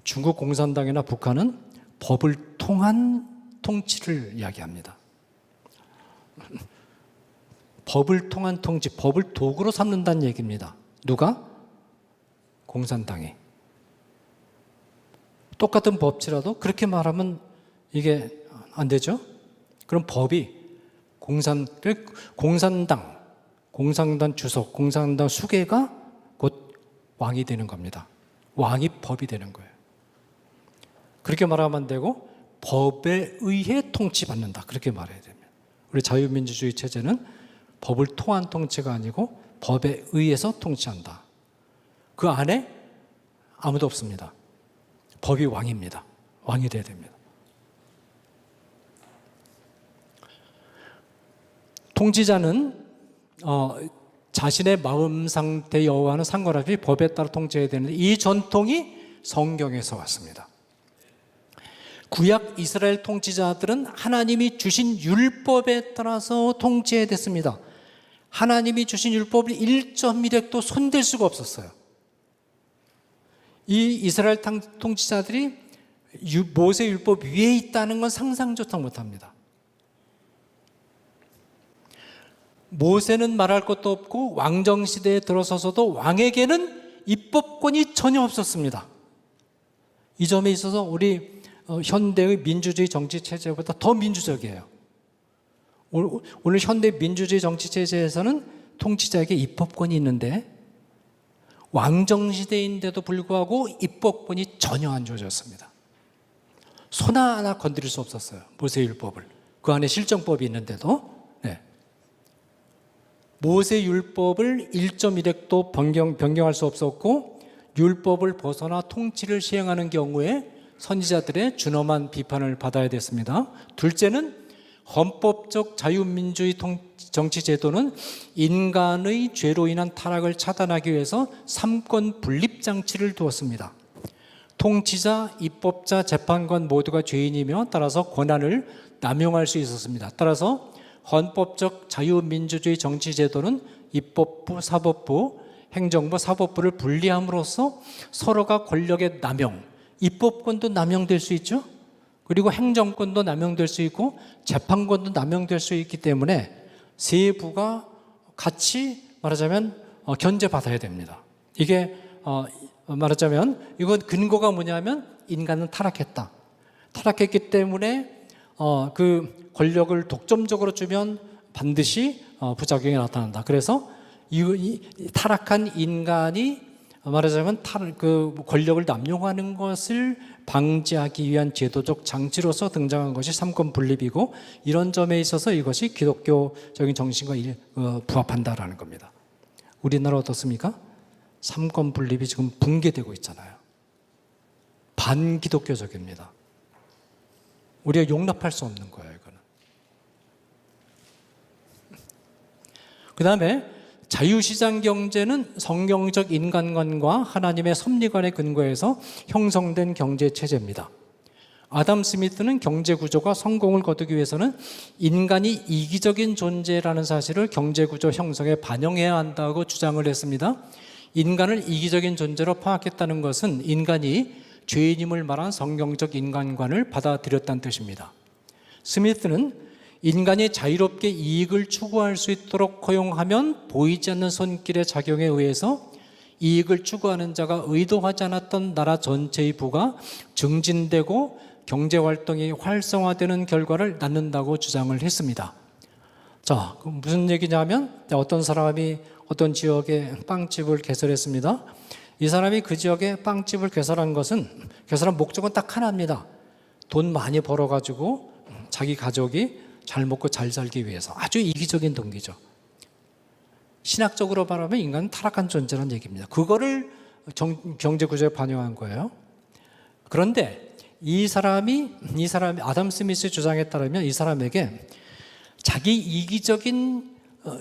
중국 공산당이나 북한은 법을 통한 통치를 이야기합니다. 법을 통한 통치, 법을 도구로 삼는다는 얘기입니다. 누가? 공산당이. 똑같은 법치라도 그렇게 말하면 이게 안 되죠? 그럼 법이 공산당 주석, 공산당 수계가 곧 왕이 되는 겁니다. 왕이 법이 되는 거예요. 그렇게 말하면 안 되고 법에 의해 통치받는다. 그렇게 말해야 됩니다. 우리 자유민주주의 체제는 법을 통한 통치가 아니고 법에 의해서 통치한다. 그 안에 아무도 없습니다. 법이 왕입니다. 왕이 돼야 됩니다. 통치자는 자신의 마음 상태 여하와는 상관없이 법에 따라 통치해야 되는데 이 전통이 성경에서 왔습니다. 구약 이스라엘 통치자들은 하나님이 주신 율법에 따라서 통치해야 됐습니다. 하나님이 주신 율법을 1.1획도 손댈 수가 없었어요. 이 이스라엘 통치자들이 모세 율법 위에 있다는 건 상상조차 못합니다. 모세는 말할 것도 없고 왕정시대에 들어서서도 왕에게는 입법권이 전혀 없었습니다. 이 점에 있어서 우리 현대의 민주주의 정치체제보다 더 민주적이에요. 오늘 현대 민주주의 정치체제에서는 통치자에게 입법권이 있는데 왕정시대인데도 불구하고 입법권이 전혀 안 주어졌습니다. 손 하나 건드릴 수 없었어요. 모세율법을. 그 안에 실정법이 있는데도. 네. 모세율법을 1.1획도 변경할 수 없었고 율법을 벗어나 통치를 시행하는 경우에 선지자들의 준엄한 비판을 받아야 됐습니다. 둘째는 헌법적 자유민주주의 정치제도는 인간의 죄로 인한 타락을 차단하기 위해서 삼권 분립 장치를 두었습니다. 통치자, 입법자, 재판관 모두가 죄인이며 따라서 권한을 남용할 수 있었습니다. 따라서 헌법적 자유민주주의 정치제도는 입법부, 사법부, 행정부, 사법부를 분리함으로써 서로가 권력의 남용, 입법권도 남용될 수 있죠. 그리고 행정권도 남용될 수 있고 재판권도 남용될 수 있기 때문에 세 부가 같이 말하자면 견제받아야 됩니다. 이게 말하자면 이건 근거가 뭐냐면 인간은 타락했다. 타락했기 때문에 그 권력을 독점적으로 주면 반드시 부작용이 나타난다. 그래서 이 타락한 인간이 말하자면 그 권력을 남용하는 것을 방지하기 위한 제도적 장치로서 등장한 것이 삼권 분립이고 이런 점에 있어서 이것이 기독교적인 정신과 부합한다라는 겁니다. 우리나라 어떻습니까? 삼권 분립이 지금 붕괴되고 있잖아요. 반기독교적입니다. 우리가 용납할 수 없는 거예요, 이거는. 그 다음에 자유시장 경제는 성경적 인간관과 하나님의 섭리관에 근거해서 형성된 경제체제입니다. 아담 스미스는 경제구조가 성공을 거두기 위해서는 인간이 이기적인 존재라는 사실을 경제구조 형성에 반영해야 한다고 주장을 했습니다. 인간을 이기적인 존재로 파악했다는 것은 인간이 죄인임을 말한 성경적 인간관을 받아들였다는 뜻입니다. 스미스는 인간이 자유롭게 이익을 추구할 수 있도록 허용하면 보이지 않는 손길의 작용에 의해서 이익을 추구하는 자가 의도하지 않았던 나라 전체의 부가 증진되고 경제활동이 활성화되는 결과를 낳는다고 주장을 했습니다. 자, 그럼 무슨 얘기냐면 어떤 사람이 어떤 지역에 빵집을 개설했습니다. 이 사람이 그 지역에 빵집을 개설한 목적은 딱 하나입니다. 돈 많이 벌어가지고 자기 가족이 잘 먹고 잘 살기 위해서 아주 이기적인 동기죠. 신학적으로 말하면 인간은 타락한 존재라는 얘기입니다. 그거를 경제구조에 반영한 거예요. 그런데 이 사람이 아담 스미스의 주장에 따르면 이 사람에게 자기 이기적인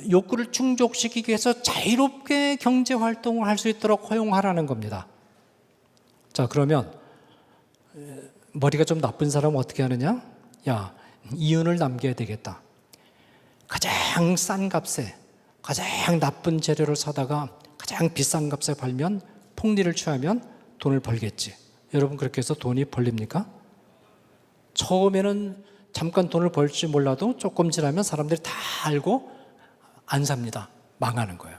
욕구를 충족시키기 위해서 자유롭게 경제활동을 할 수 있도록 허용하라는 겁니다. 자, 그러면 머리가 좀 나쁜 사람은 어떻게 하느냐? 야, 이윤을 남겨야 되겠다. 가장 싼 값에 가장 나쁜 재료를 사다가 가장 비싼 값에 팔면 폭리를 취하면 돈을 벌겠지. 여러분 그렇게 해서 돈이 벌립니까? 처음에는 잠깐 돈을 벌지 몰라도 조금 지나면 사람들이 다 알고 안 삽니다. 망하는 거예요.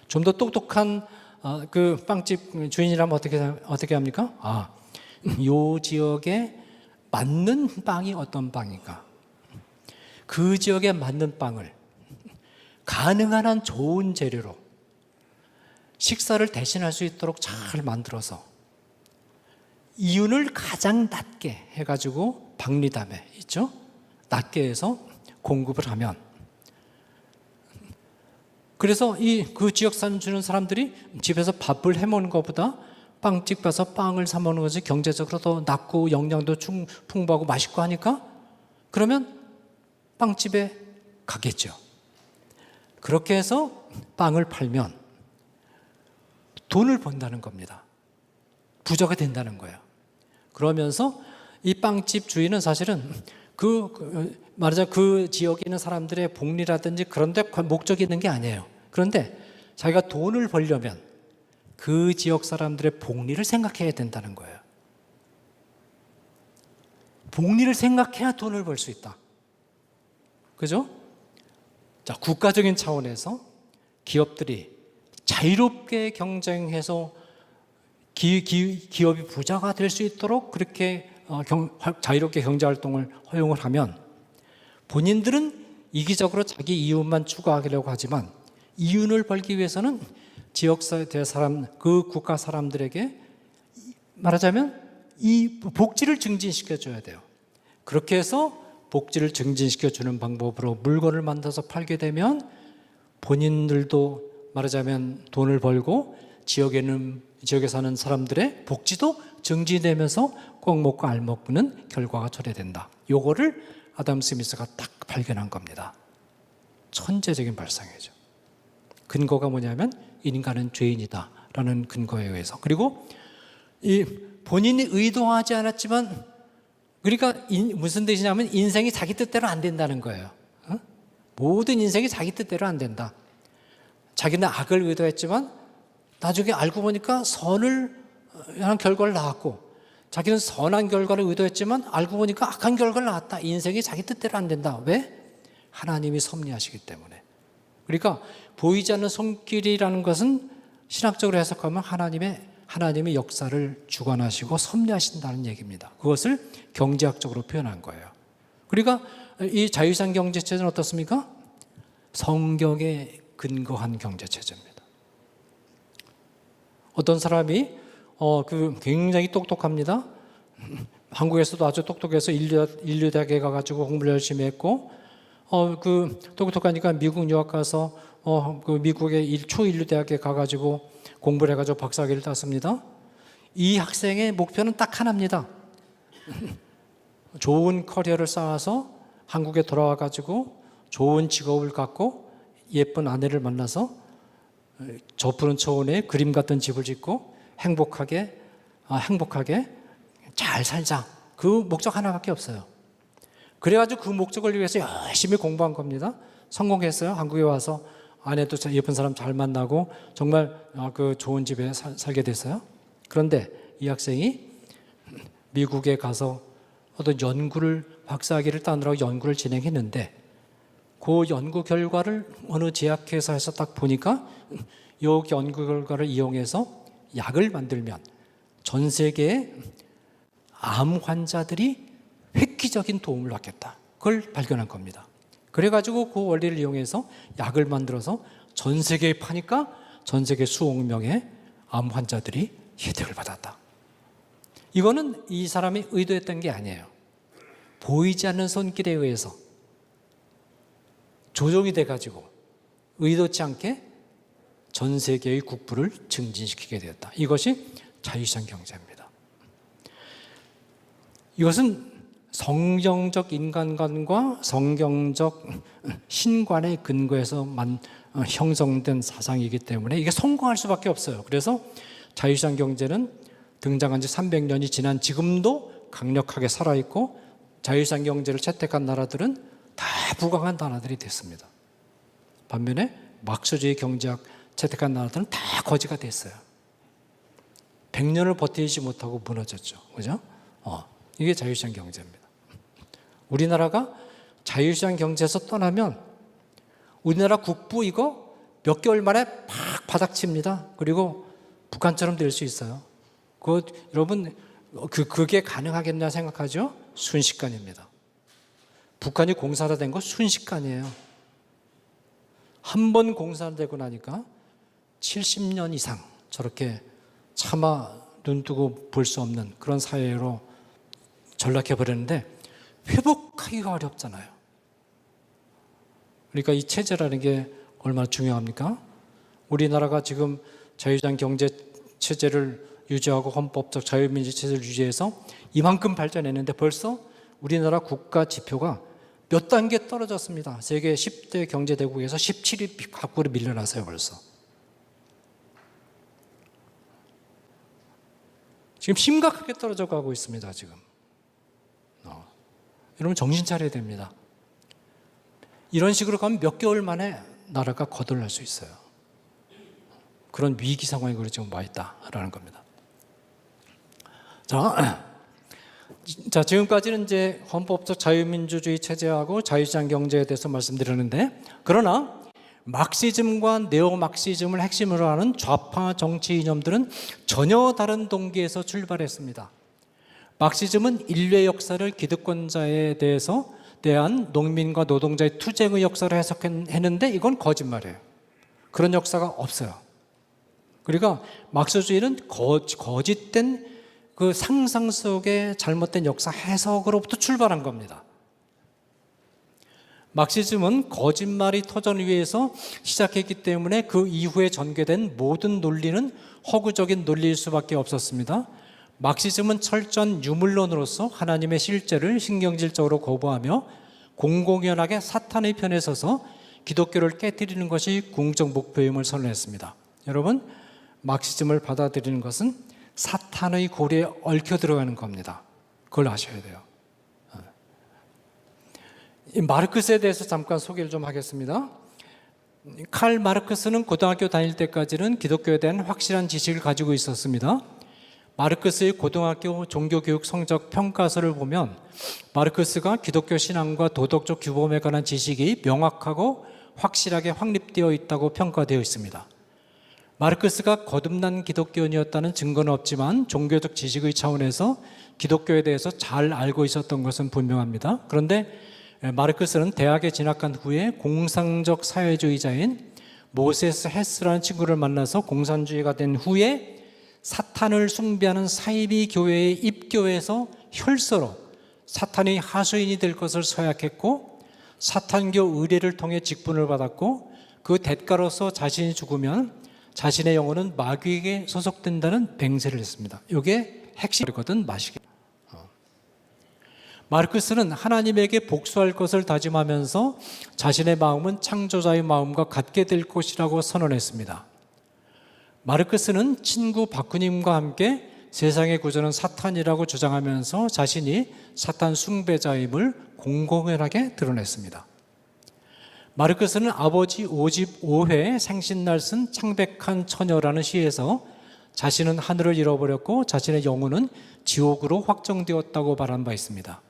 좀 더 똑똑한 그 빵집 주인이라면 어떻게 합니까? 요 지역에 맞는 빵이 어떤 빵인가? 그 지역에 맞는 빵을 가능한 한 좋은 재료로 식사를 대신할 수 있도록 잘 만들어서 이윤을 가장 낮게 해가지고 박리담에 있죠? 낮게 해서 공급을 하면 그래서 그 지역 사는 사람들이 집에서 밥을 해먹는 것보다 빵집 가서 빵을 사 먹는 것이 경제적으로 더 낫고 영양도 풍부하고 맛있고 하니까 그러면 빵집에 가겠죠. 그렇게 해서 빵을 팔면 돈을 번다는 겁니다. 부자가 된다는 거예요. 그러면서 이 빵집 주인은 사실은 말하자면 그 지역에 있는 사람들의 복리라든지 그런 데 목적이 있는 게 아니에요. 그런데 자기가 돈을 벌려면 그 지역 사람들의 복리를 생각해야 된다는 거예요. 복리를 생각해야 돈을 벌 수 있다. 그죠? 자, 국가적인 차원에서 기업들이 자유롭게 경쟁해서 기업이 부자가 될 수 있도록 그렇게 자유롭게 경제활동을 허용을 하면 본인들은 이기적으로 자기 이윤만 추구하려고 하지만 이윤을 벌기 위해서는 지역사회 사람, 그 국가 사람들에게 말하자면 이 복지를 증진시켜줘야 돼요. 그렇게 해서 복지를 증진시켜주는 방법으로 물건을 만들어서 팔게 되면 본인들도 말하자면 돈을 벌고 지역에 사는 사람들의 복지도 증진되면서 꼭 먹고 알 먹는 결과가 초래된다. 요거를 아담 스미스가 딱 발견한 겁니다. 천재적인 발상이죠. 근거가 뭐냐면 인간은 죄인이다 라는 근거에 의해서. 그리고 이 본인이 의도하지 않았지만 그러니까 무슨 뜻이냐면 인생이 자기 뜻대로 안 된다는 거예요. 모든 인생이 자기 뜻대로 안 된다. 자기는 악을 의도했지만 나중에 알고 보니까 선을 한 결과를 낳았고 자기는 선한 결과를 의도했지만 알고 보니까 악한 결과를 낳았다. 인생이 자기 뜻대로 안 된다. 왜? 하나님이 섭리하시기 때문에. 그러니까 보이지 않는 손길이라는 것은 신학적으로 해석하면 하나님의 역사를 주관하시고 섭리하신다는 얘기입니다. 그것을 경제학적으로 표현한 거예요. 그러니까 이 자유시장 경제체제는 어떻습니까? 성경에 근거한 경제체제입니다. 어떤 사람이 굉장히 똑똑합니다. 한국에서도 아주 똑똑해서 인류대학에 가가지고 공부를 열심히 했고 똑똑하니까 미국 유학 가서 미국의 초인류대학에 가가지고 공부를 해가지고 박사학위를 땄습니다. 이 학생의 목표는 딱 하나입니다. 좋은 커리어를 쌓아서 한국에 돌아와가지고 좋은 직업을 갖고 예쁜 아내를 만나서 저 푸른 초원에 그림 같은 집을 짓고 행복하게 잘 살자. 그 목적 하나밖에 없어요. 그래가지고 그 목적을 위해서 열심히 공부한 겁니다. 성공했어요. 한국에 와서 아내도 예쁜 사람 잘 만나고 정말 그 좋은 집에 살게 됐어요. 그런데 이 학생이 미국에 가서 어떤 박사학위를 따느라고 연구를 진행했는데 그 연구 결과를 어느 제약회사에서 딱 보니까 이 연구 결과를 이용해서 약을 만들면 전 세계의 암 환자들이 획기적인 도움을 받겠다. 그걸 발견한 겁니다. 그래가지고 그 원리를 이용해서 약을 만들어서 전 세계에 파니까 전 세계 수억 명의 암 환자들이 혜택을 받았다. 이거는 이 사람이 의도했던 게 아니에요. 보이지 않는 손길에 의해서 조종이 돼가지고 의도치 않게 전 세계의 국부를 증진시키게 되었다. 이것이 자유시장 경제입니다. 이것은 성경적 인간관과 성경적 신관의 근거에서 형성된 사상이기 때문에 이게 성공할 수밖에 없어요. 그래서 자유시장 경제는 등장한 지 300년이 지난 지금도 강력하게 살아있고 자유시장 경제를 채택한 나라들은 다 부강한 나라들이 됐습니다. 반면에 막스주의 경제학 채택한 나라들은 다 거지가 됐어요. 100년을 버티지 못하고 무너졌죠. 그죠? 이게 자유시장 경제입니다. 우리나라가 자유시장 경제에서 떠나면 우리나라 국부 이거 몇 개월 만에 팍 바닥칩니다. 그리고 북한처럼 될 수 있어요. 여러분 그게 가능하겠냐 생각하죠? 순식간입니다. 북한이 공산화된 거 순식간이에요. 한 번 공산화되고 나니까 70년 이상 저렇게 차마 눈 뜨고 볼 수 없는 그런 사회로 전락해버렸는데 회복하기가 어렵잖아요. 그러니까 이 체제라는 게 얼마나 중요합니까? 우리나라가 지금 자유시장 경제 체제를 유지하고 헌법적 자유민주 체제를 유지해서 이만큼 발전했는데 벌써 우리나라 국가 지표가 몇 단계 떨어졌습니다. 세계 10대 경제대국에서 17위 밖으로 밀려났어요. 벌써. 지금 심각하게 떨어져 가고 있습니다. 지금. 여러분 정신 차려야 됩니다. 이런 식으로 가면 몇 개월 만에 나라가 거덜날 수 있어요. 그런 위기 상황에 지금 와 있다라는 겁니다. 자, 지금까지는 이제 헌법적 자유민주주의 체제하고 자유시장 경제에 대해서 말씀드렸는데, 그러나 막시즘과 네오막시즘을 핵심으로 하는 좌파 정치 이념들은 전혀 다른 동기에서 출발했습니다. 막시즘은 인류의 역사를 기득권자에 대한 농민과 노동자의 투쟁의 역사로 해석했는데 이건 거짓말이에요. 그런 역사가 없어요. 그러니까 막시주의는 거짓된 그 상상 속의 잘못된 역사 해석으로부터 출발한 겁니다. 막시즘은 거짓말이 터전 위에서 시작했기 때문에 그 이후에 전개된 모든 논리는 허구적인 논리일 수밖에 없었습니다. 막시즘은 철저한 유물론으로서 하나님의 실제를 신경질적으로 거부하며 공공연하게 사탄의 편에 서서 기독교를 깨뜨리는 것이 궁극적 목표임을 선언했습니다. 여러분, 막시즘을 받아들이는 것은 사탄의 고리에 얽혀 들어가는 겁니다. 그걸 아셔야 돼요. 이 마르크스에 대해서 잠깐 소개를 좀 하겠습니다. 칼 마르크스는 고등학교 다닐 때까지는 기독교에 대한 확실한 지식을 가지고 있었습니다. 마르크스의 고등학교 종교교육 성적 평가서를 보면 마르크스가 기독교 신앙과 도덕적 규범에 관한 지식이 명확하고 확실하게 확립되어 있다고 평가되어 있습니다. 마르크스가 거듭난 기독교인이었다는 증거는 없지만 종교적 지식의 차원에서 기독교에 대해서 잘 알고 있었던 것은 분명합니다. 그런데 마르크스는 대학에 진학한 후에 공상적 사회주의자인 모세스 헤스라는 친구를 만나서 공산주의가 된 후에 사탄을 숭배하는 사이비 교회에 입교해서 혈서로 사탄의 하수인이 될 것을 서약했고, 사탄교 의례를 통해 직분을 받았고, 그 대가로서 자신이 죽으면 자신의 영혼은 마귀에게 소속된다는 맹세를 했습니다. 이게 핵심이거든, 마시기. 마르크스는 하나님에게 복수할 것을 다짐하면서 자신의 마음은 창조자의 마음과 같게 될 것이라고 선언했습니다. 마르크스는 친구 바쿠님과 함께 세상의 구조는 사탄이라고 주장하면서 자신이 사탄 숭배자임을 공공연하게 드러냈습니다. 마르크스는 아버지 55회 생신날 쓴 창백한 처녀라는 시에서 자신은 하늘을 잃어버렸고 자신의 영혼은 지옥으로 확정되었다고 말한 바 있습니다.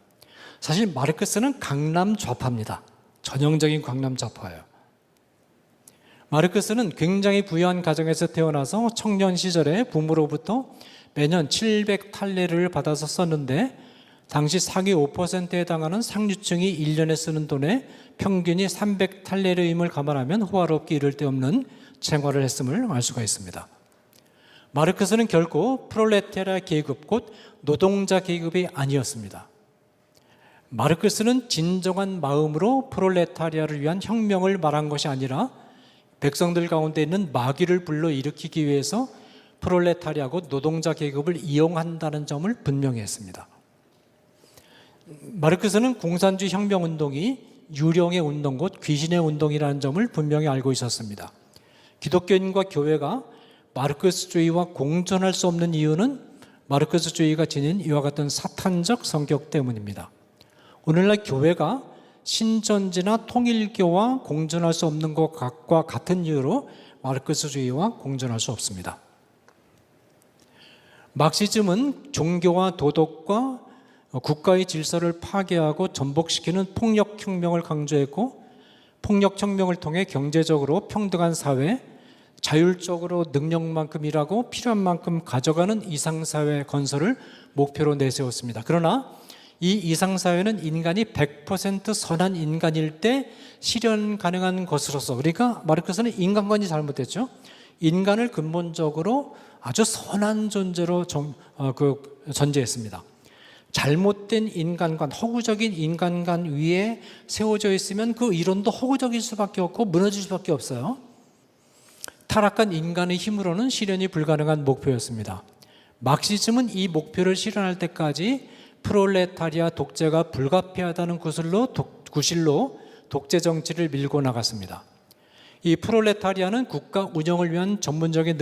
사실 마르크스는 강남 좌파입니다. 전형적인 강남 좌파예요. 마르크스는 굉장히 부유한 가정에서 태어나서 청년 시절에 부모로부터 매년 700탈레르를 받아서 썼는데, 당시 상위 5%에 해당하는 상류층이 1년에 쓰는 돈의 평균이 300탈레르임을 감안하면 호화롭게 이를 데 없는 생활을 했음을 알 수가 있습니다. 마르크스는 결코 프롤레타리아 계급, 곧 노동자 계급이 아니었습니다. 마르크스는 진정한 마음으로 프롤레타리아를 위한 혁명을 말한 것이 아니라 백성들 가운데 있는 마귀를 불러일으키기 위해서 프롤레타리아 곧 노동자 계급을 이용한다는 점을 분명히 했습니다. 마르크스는 공산주의 혁명운동이 유령의 운동 곧 귀신의 운동이라는 점을 분명히 알고 있었습니다. 기독교인과 교회가 마르크스주의와 공존할 수 없는 이유는 마르크스주의가 지닌 이와 같은 사탄적 성격 때문입니다. 오늘날 교회가 신천지나 통일교와 공존할 수 없는 것과 같은 이유로 마르크스주의와 공존할 수 없습니다. 막시즘은 종교와 도덕과 국가의 질서를 파괴하고 전복시키는 폭력혁명을 강조했고, 폭력혁명을 통해 경제적으로 평등한 사회, 자율적으로 능력만큼 일하고 필요한 만큼 가져가는 이상사회 건설을 목표로 내세웠습니다. 그러나 이 이상사회는 인간이 100% 선한 인간일 때 실현 가능한 것으로서, 그러니까 마르크스는 인간관이 잘못됐죠. 인간을 근본적으로 아주 선한 존재로 전제했습니다. 잘못된 인간관, 허구적인 인간관 위에 세워져 있으면 그 이론도 허구적일 수밖에 없고 무너질 수밖에 없어요. 타락한 인간의 힘으로는 실현이 불가능한 목표였습니다. 막시즘은 이 목표를 실현할 때까지 프롤레타리아 독재가 불가피하다는 구실로 독재 정치를 밀고 나갔습니다. 이 프롤레타리아는 국가 운영을 위한 전문적인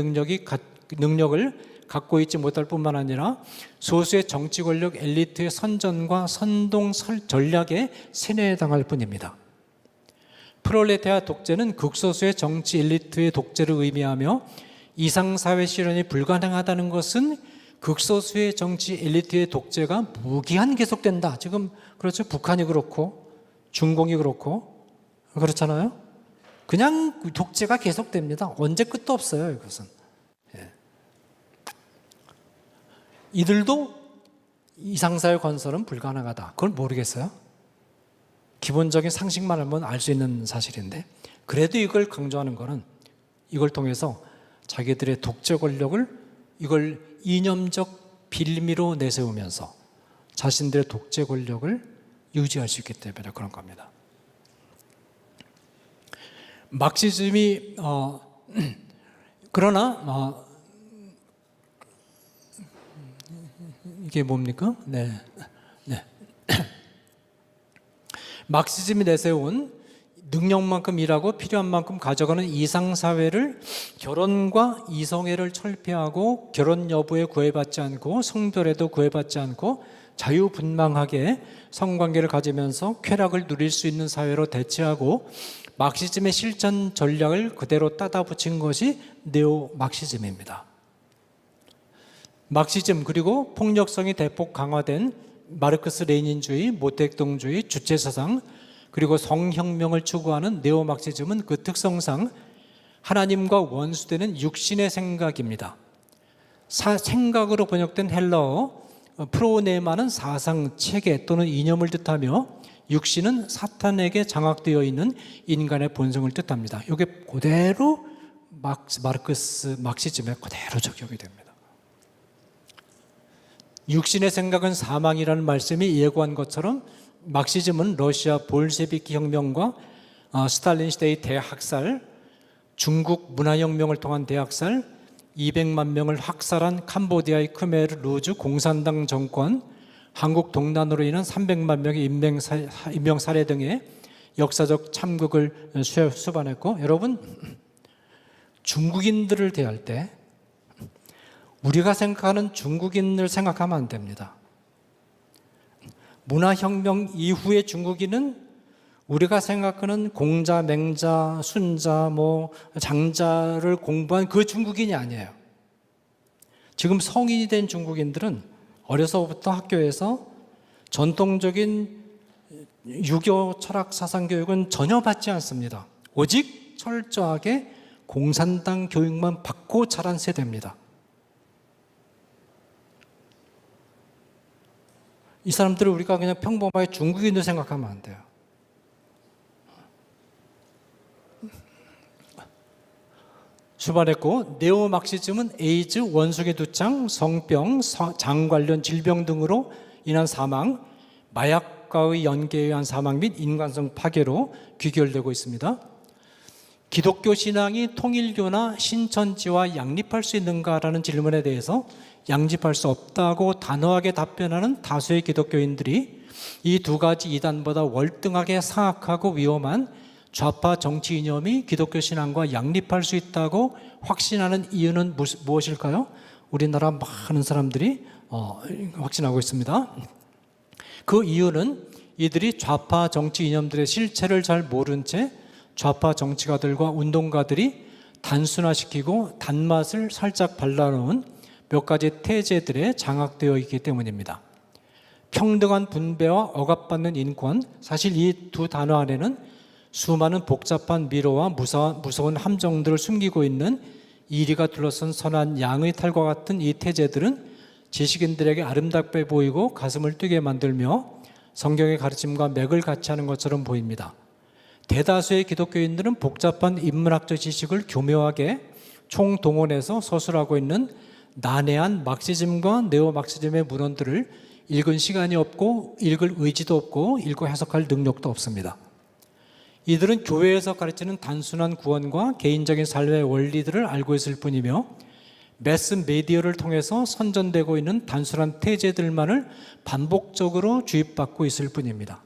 능력을 갖고 있지 못할 뿐만 아니라 소수의 정치 권력 엘리트의 선전과 선동 전략에 세뇌당할 뿐입니다. 프롤레타리아 독재는 극소수의 정치 엘리트의 독재를 의미하며 이상사회 실현이 불가능하다는 것은 극소수의 정치 엘리트의 독재가 무기한 계속된다. 지금 그렇죠. 북한이 그렇고 중공이 그렇고 그렇잖아요. 그냥 독재가 계속됩니다. 언제 끝도 없어요. 이것은. 예. 이들도 이상사회 건설은 불가능하다. 그걸 모르겠어요. 기본적인 상식만 알면 알 수 있는 사실인데, 그래도 이걸 강조하는 것은 이걸 통해서 자기들의 독재 권력을 이걸 이념적 빌미로 내세우면서 자신들의 독재 권력을 유지할 수 있기 때문에 그런 겁니다. 막시즘이 그러나 이게 뭡니까? 네. 막시즘이 내세운 능력만큼 일하고 필요한 만큼 가져가는 이상사회를 결혼과 이성애를 철폐하고 결혼 여부에 구애받지 않고 성별에도 구애받지 않고 자유분방하게 성관계를 가지면서 쾌락을 누릴 수 있는 사회로 대체하고 막시즘의 실천 전략을 그대로 따다 붙인 것이 네오 막시즘입니다. 막시즘 그리고 폭력성이 대폭 강화된 마르크스 레닌주의, 모택동주의, 주체사상 그리고 성혁명을 추구하는 네오막시즘은 그 특성상 하나님과 원수되는 육신의 생각입니다. 생각으로 번역된 헬라어 프로네마는 사상, 체계 또는 이념을 뜻하며 육신은 사탄에게 장악되어 있는 인간의 본성을 뜻합니다. 이게 그대로 마르크스 막시즘에 그대로 적용이 됩니다. 육신의 생각은 사망이라는 말씀이 예고한 것처럼 막시즘은 러시아 볼셰비키 혁명과 스탈린 시대의 대학살, 중국 문화혁명을 통한 대학살, 200만 명을 학살한 캄보디아의 크메르 루즈 공산당 정권, 한국 동란으로 인한 300만 명의 인명살해 등의 역사적 참극을 수반했고, 여러분 중국인들을 대할 때 우리가 생각하는 중국인을 생각하면 안 됩니다. 문화혁명 이후의 중국인은 우리가 생각하는 공자, 맹자, 순자, 장자를 공부한 그 중국인이 아니에요. 지금 성인이 된 중국인들은 어려서부터 학교에서 전통적인 유교 철학 사상 교육은 전혀 받지 않습니다. 오직 철저하게 공산당 교육만 받고 자란 세대입니다. 이 사람들을 우리가 그냥 평범하게 중국인으로 생각하면 안 돼요. 수반했고, 네오막시즘은 에이즈, 원숭이 두창, 성병, 장 관련 질병 등으로 인한 사망, 마약과의 연계에 의한 사망 및 인간성 파괴로 귀결되고 있습니다. 기독교 신앙이 통일교나 신천지와 양립할 수 있는가라는 질문에 대해서 양립할 수 없다고 단호하게 답변하는 다수의 기독교인들이 이 두 가지 이단보다 월등하게 사악하고 위험한 좌파 정치 이념이 기독교 신앙과 양립할 수 있다고 확신하는 이유는 무엇일까요? 우리나라 많은 사람들이 확신하고 있습니다. 그 이유는 이들이 좌파 정치 이념들의 실체를 잘 모른 채 좌파 정치가들과 운동가들이 단순화시키고 단맛을 살짝 발라놓은 몇 가지 태제들에 장악되어 있기 때문입니다. 평등한 분배와 억압받는 인권, 사실 이 두 단어 안에는 수많은 복잡한 미로와 무서운 함정들을 숨기고 있는 이리가 둘러싼 선한 양의 탈과 같은 이 태제들은 지식인들에게 아름답게 보이고 가슴을 뛰게 만들며 성경의 가르침과 맥을 같이 하는 것처럼 보입니다. 대다수의 기독교인들은 복잡한 인문학적 지식을 교묘하게 총동원해서 서술하고 있는 난해한 막시즘과 네오막시즘의 문헌들을 읽은 시간이 없고 읽을 의지도 없고 읽고 해석할 능력도 없습니다. 이들은 교회에서 가르치는 단순한 구원과 개인적인 삶의 원리들을 알고 있을 뿐이며 매스 메디어를 통해서 선전되고 있는 단순한 태제들만을 반복적으로 주입받고 있을 뿐입니다.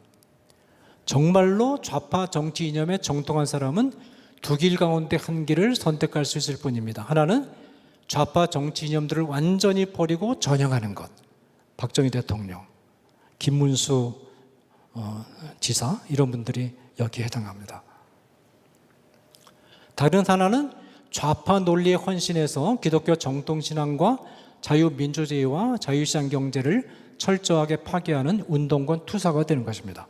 정말로 좌파 정치 이념에 정통한 사람은 두 길 가운데 한 길을 선택할 수 있을 뿐입니다. 하나는 좌파 정치 이념들을 완전히 버리고 전향하는 것. 박정희 대통령, 김문수 지사 이런 분들이 여기에 해당합니다. 다른 하나는 좌파 논리에 헌신해서 기독교 정통신앙과 자유민주주의와 자유시장 경제를 철저하게 파괴하는 운동권 투사가 되는 것입니다.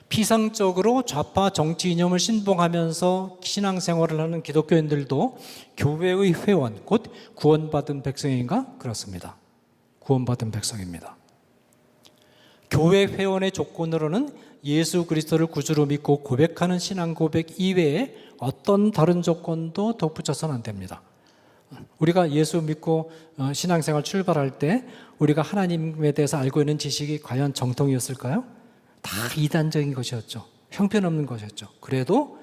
피상적으로 좌파 정치 이념을 신봉하면서 신앙생활을 하는 기독교인들도 교회의 회원, 곧 구원받은 백성인가? 그렇습니다. 구원받은 백성입니다. 교회 회원의 조건으로는 예수 그리스도를 구주로 믿고 고백하는 신앙 고백 이외에 어떤 다른 조건도 덧붙여서는 안 됩니다. 우리가 예수 믿고 신앙생활 출발할 때 우리가 하나님에 대해서 알고 있는 지식이 과연 정통이었을까요? 다 이단적인 것이었죠. 형편없는 것이었죠. 그래도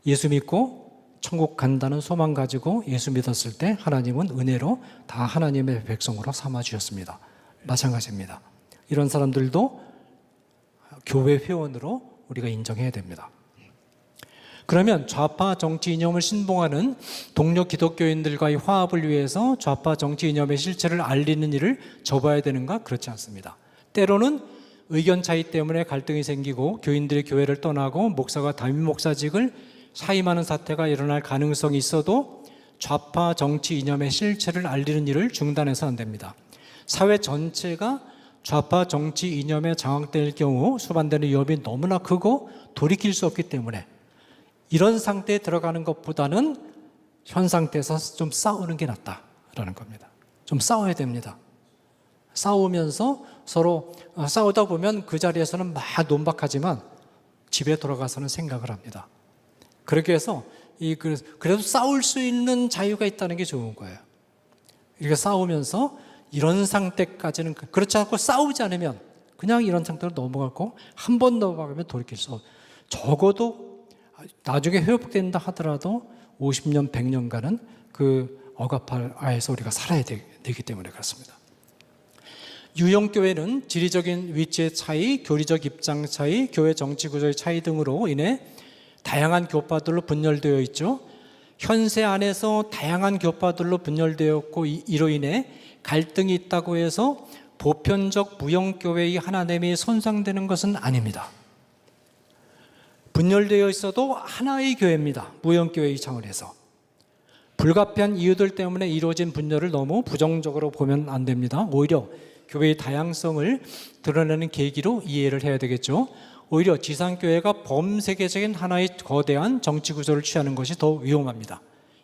예수 믿고 천국 간다는 소망 가지고 예수 믿었을 때 하나님은 은혜로 다 하나님의 백성으로 삼아주셨습니다. 마찬가지입니다. 이런 사람들도 교회 회원으로 우리가 인정해야 됩니다. 그러면 좌파 정치 이념을 신봉하는 동료 기독교인들과의 화합을 위해서 좌파 정치 이념의 실체를 알리는 일을 접어야 되는가? 그렇지 않습니다. 때로는 의견 차이 때문에 갈등이 생기고 교인들이 교회를 떠나고 목사가 담임 목사직을 사임하는 사태가 일어날 가능성이 있어도 좌파 정치 이념의 실체를 알리는 일을 중단해서는 안 됩니다. 사회 전체가 좌파 정치 이념에 장악될 경우 수반되는 위험이 너무나 크고 돌이킬 수 없기 때문에 이런 상태에 들어가는 것보다는 현 상태에서 좀 싸우는 게 낫다라는 겁니다. 좀 싸워야 됩니다. 싸우면서 서로 싸우다 보면 그 자리에서는 막 논박하지만 집에 돌아가서는 생각을 합니다. 그렇게 해서 그래도 싸울 수 있는 자유가 있다는 게 좋은 거예요. 이렇게 싸우면서 이런 상태까지는 그렇지 않고 싸우지 않으면 그냥 이런 상태로 넘어가고 한 번 넘어가면 돌이킬 수 없어요. 적어도 나중에 회복된다 하더라도 50년, 100년간은 그 억압할 아에서 우리가 살아야 되기 때문에 그렇습니다. 유형교회는 지리적인 위치의 차이, 교리적 입장 차이, 교회 정치 구조의 차이 등으로 인해 다양한 교파들로 분열되어 있죠. 현세 안에서 다양한 교파들로 분열되었고 이로 인해 갈등이 있다고 해서 보편적 무형교회의 하나됨이 손상되는 것은 아닙니다. 분열되어 있어도 하나의 교회입니다. 무형교회의 차원에서. 불가피한 이유들 때문에 이루어진 분열을 너무 부정적으로 보면 안 됩니다. 오히려 교회의 다양성을 드러내는 계기로 이해를 해야 되겠죠. 오히려 지상교회가 범세계적인 하나의 거대한 정치 구조를 취하는 것이 더 위험합니다.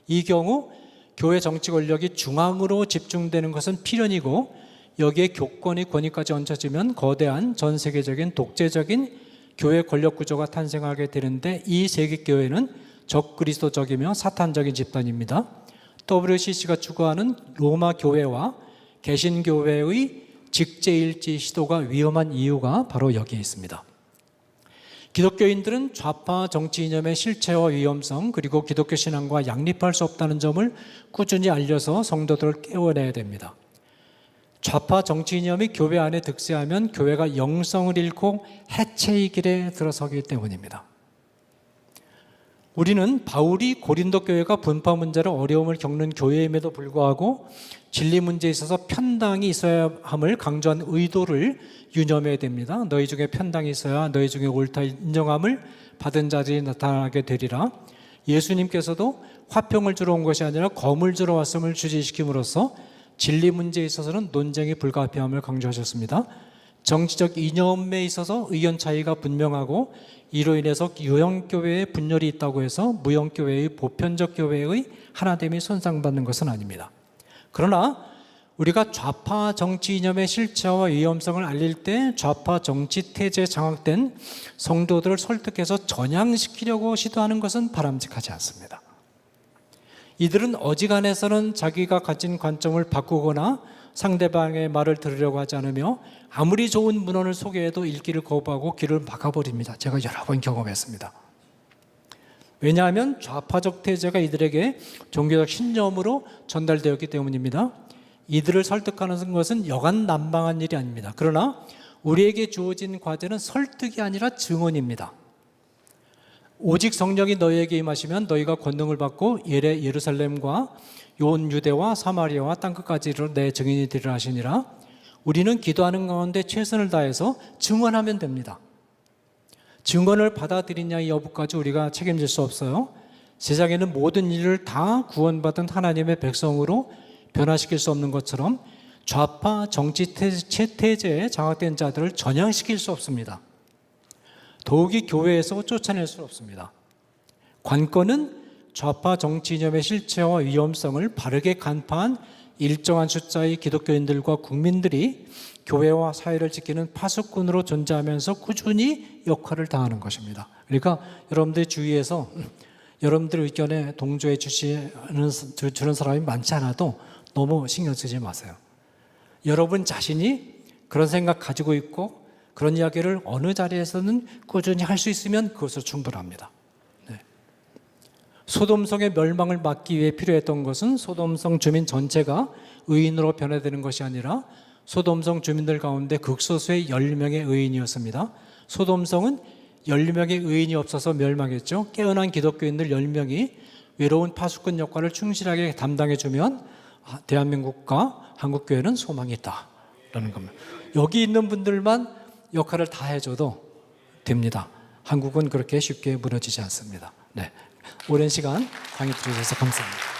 이 경우 교회 정치 권력이 중앙으로 집중되는 것은 필연이고 여기에 교권의 권위까지 얹혀지면 거대한 전 세계적인 독재적인 교회 권력 구조가 탄생하게 되는데 이 세계교회는 적그리스도적이며 사탄적인 집단입니다. WCC가 추구하는 로마 교회와 개신교회의 직제일치 시도가 위험한 이유가 바로 여기에 있습니다. 기독교인들은 좌파 정치 이념의 실체와 위험성 그리고 기독교 신앙과 양립할 수 없다는 점을 꾸준히 알려서 성도들을 깨워내야 됩니다. 좌파 정치 이념이 교회 안에 득세하면 교회가 영성을 잃고 해체의 길에 들어서기 때문입니다. 우리는 바울이 고린도 교회가 분파 문제로 어려움을 겪는 교회임에도 불구하고 진리 문제에 있어서 편당이 있어야 함을 강조한 의도를 유념해야 됩니다. 너희 중에 편당이 있어야 너희 중에 옳다 인정함을 받은 자들이 나타나게 되리라. 예수님께서도 화평을 주러 온 것이 아니라 검을 주러 왔음을 주지시킴으로써 진리 문제에 있어서는 논쟁이 불가피함을 강조하셨습니다. 정치적 이념에 있어서 의견 차이가 분명하고 이로 인해서 유형교회의 분열이 있다고 해서 무형교회의 보편적 교회의 하나됨이 손상받는 것은 아닙니다. 그러나 우리가 좌파 정치 이념의 실체와 위험성을 알릴 때 좌파 정치 태제에 장악된 성도들을 설득해서 전향시키려고 시도하는 것은 바람직하지 않습니다. 이들은 어지간해서는 자기가 가진 관점을 바꾸거나 상대방의 말을 들으려고 하지 않으며 아무리 좋은 문헌을 소개해도 읽기를 거부하고 귀를 막아버립니다. 제가 여러 번 경험했습니다. 왜냐하면 좌파적 태제가 이들에게 종교적 신념으로 전달되었기 때문입니다. 이들을 설득하는 것은 여간 난방한 일이 아닙니다. 그러나 우리에게 주어진 과제는 설득이 아니라 증언입니다. 오직 성령이 너희에게 임하시면 너희가 권능을 받고 예루살렘과 온 유대와 사마리아와 땅끝까지 이르러 내 증인이 되리라 하시니라. 우리는 기도하는 가운데 최선을 다해서 증언하면 됩니다. 증언을 받아들이냐 여부까지 우리가 책임질 수 없어요. 세상에는 모든 일을 다 구원받은 하나님의 백성으로 변화시킬 수 없는 것처럼 좌파 정치 태제에 장악된 자들을 전향시킬 수 없습니다. 더욱이 교회에서 쫓아낼 수 없습니다. 관건은 좌파 정치 이념의 실체와 위험성을 바르게 간파한 일정한 숫자의 기독교인들과 국민들이 교회와 사회를 지키는 파수꾼으로 존재하면서 꾸준히 역할을 다하는 것입니다. 그러니까 여러분들 주위에서 여러분들 의견에 동조해 주는 사람이 많지 않아도 너무 신경 쓰지 마세요. 여러분 자신이 그런 생각 가지고 있고 그런 이야기를 어느 자리에서는 꾸준히 할 수 있으면 그것으로 충분합니다. 네. 소돔성의 멸망을 막기 위해 필요했던 것은 소돔성 주민 전체가 의인으로 변화되는 것이 아니라 소돔성 주민들 가운데 극소수의 10명의 의인이었습니다. 소돔성은 10명의 의인이 없어서 멸망했죠. 깨어난 기독교인들 10명이 외로운 파수꾼 역할을 충실하게 담당해주면 대한민국과 한국교회는 소망이 있다라는 겁니다. 여기 있는 분들만 역할을 다 해줘도 됩니다. 한국은 그렇게 쉽게 무너지지 않습니다. 네. 오랜 시간 강의 들어주셔서 감사합니다.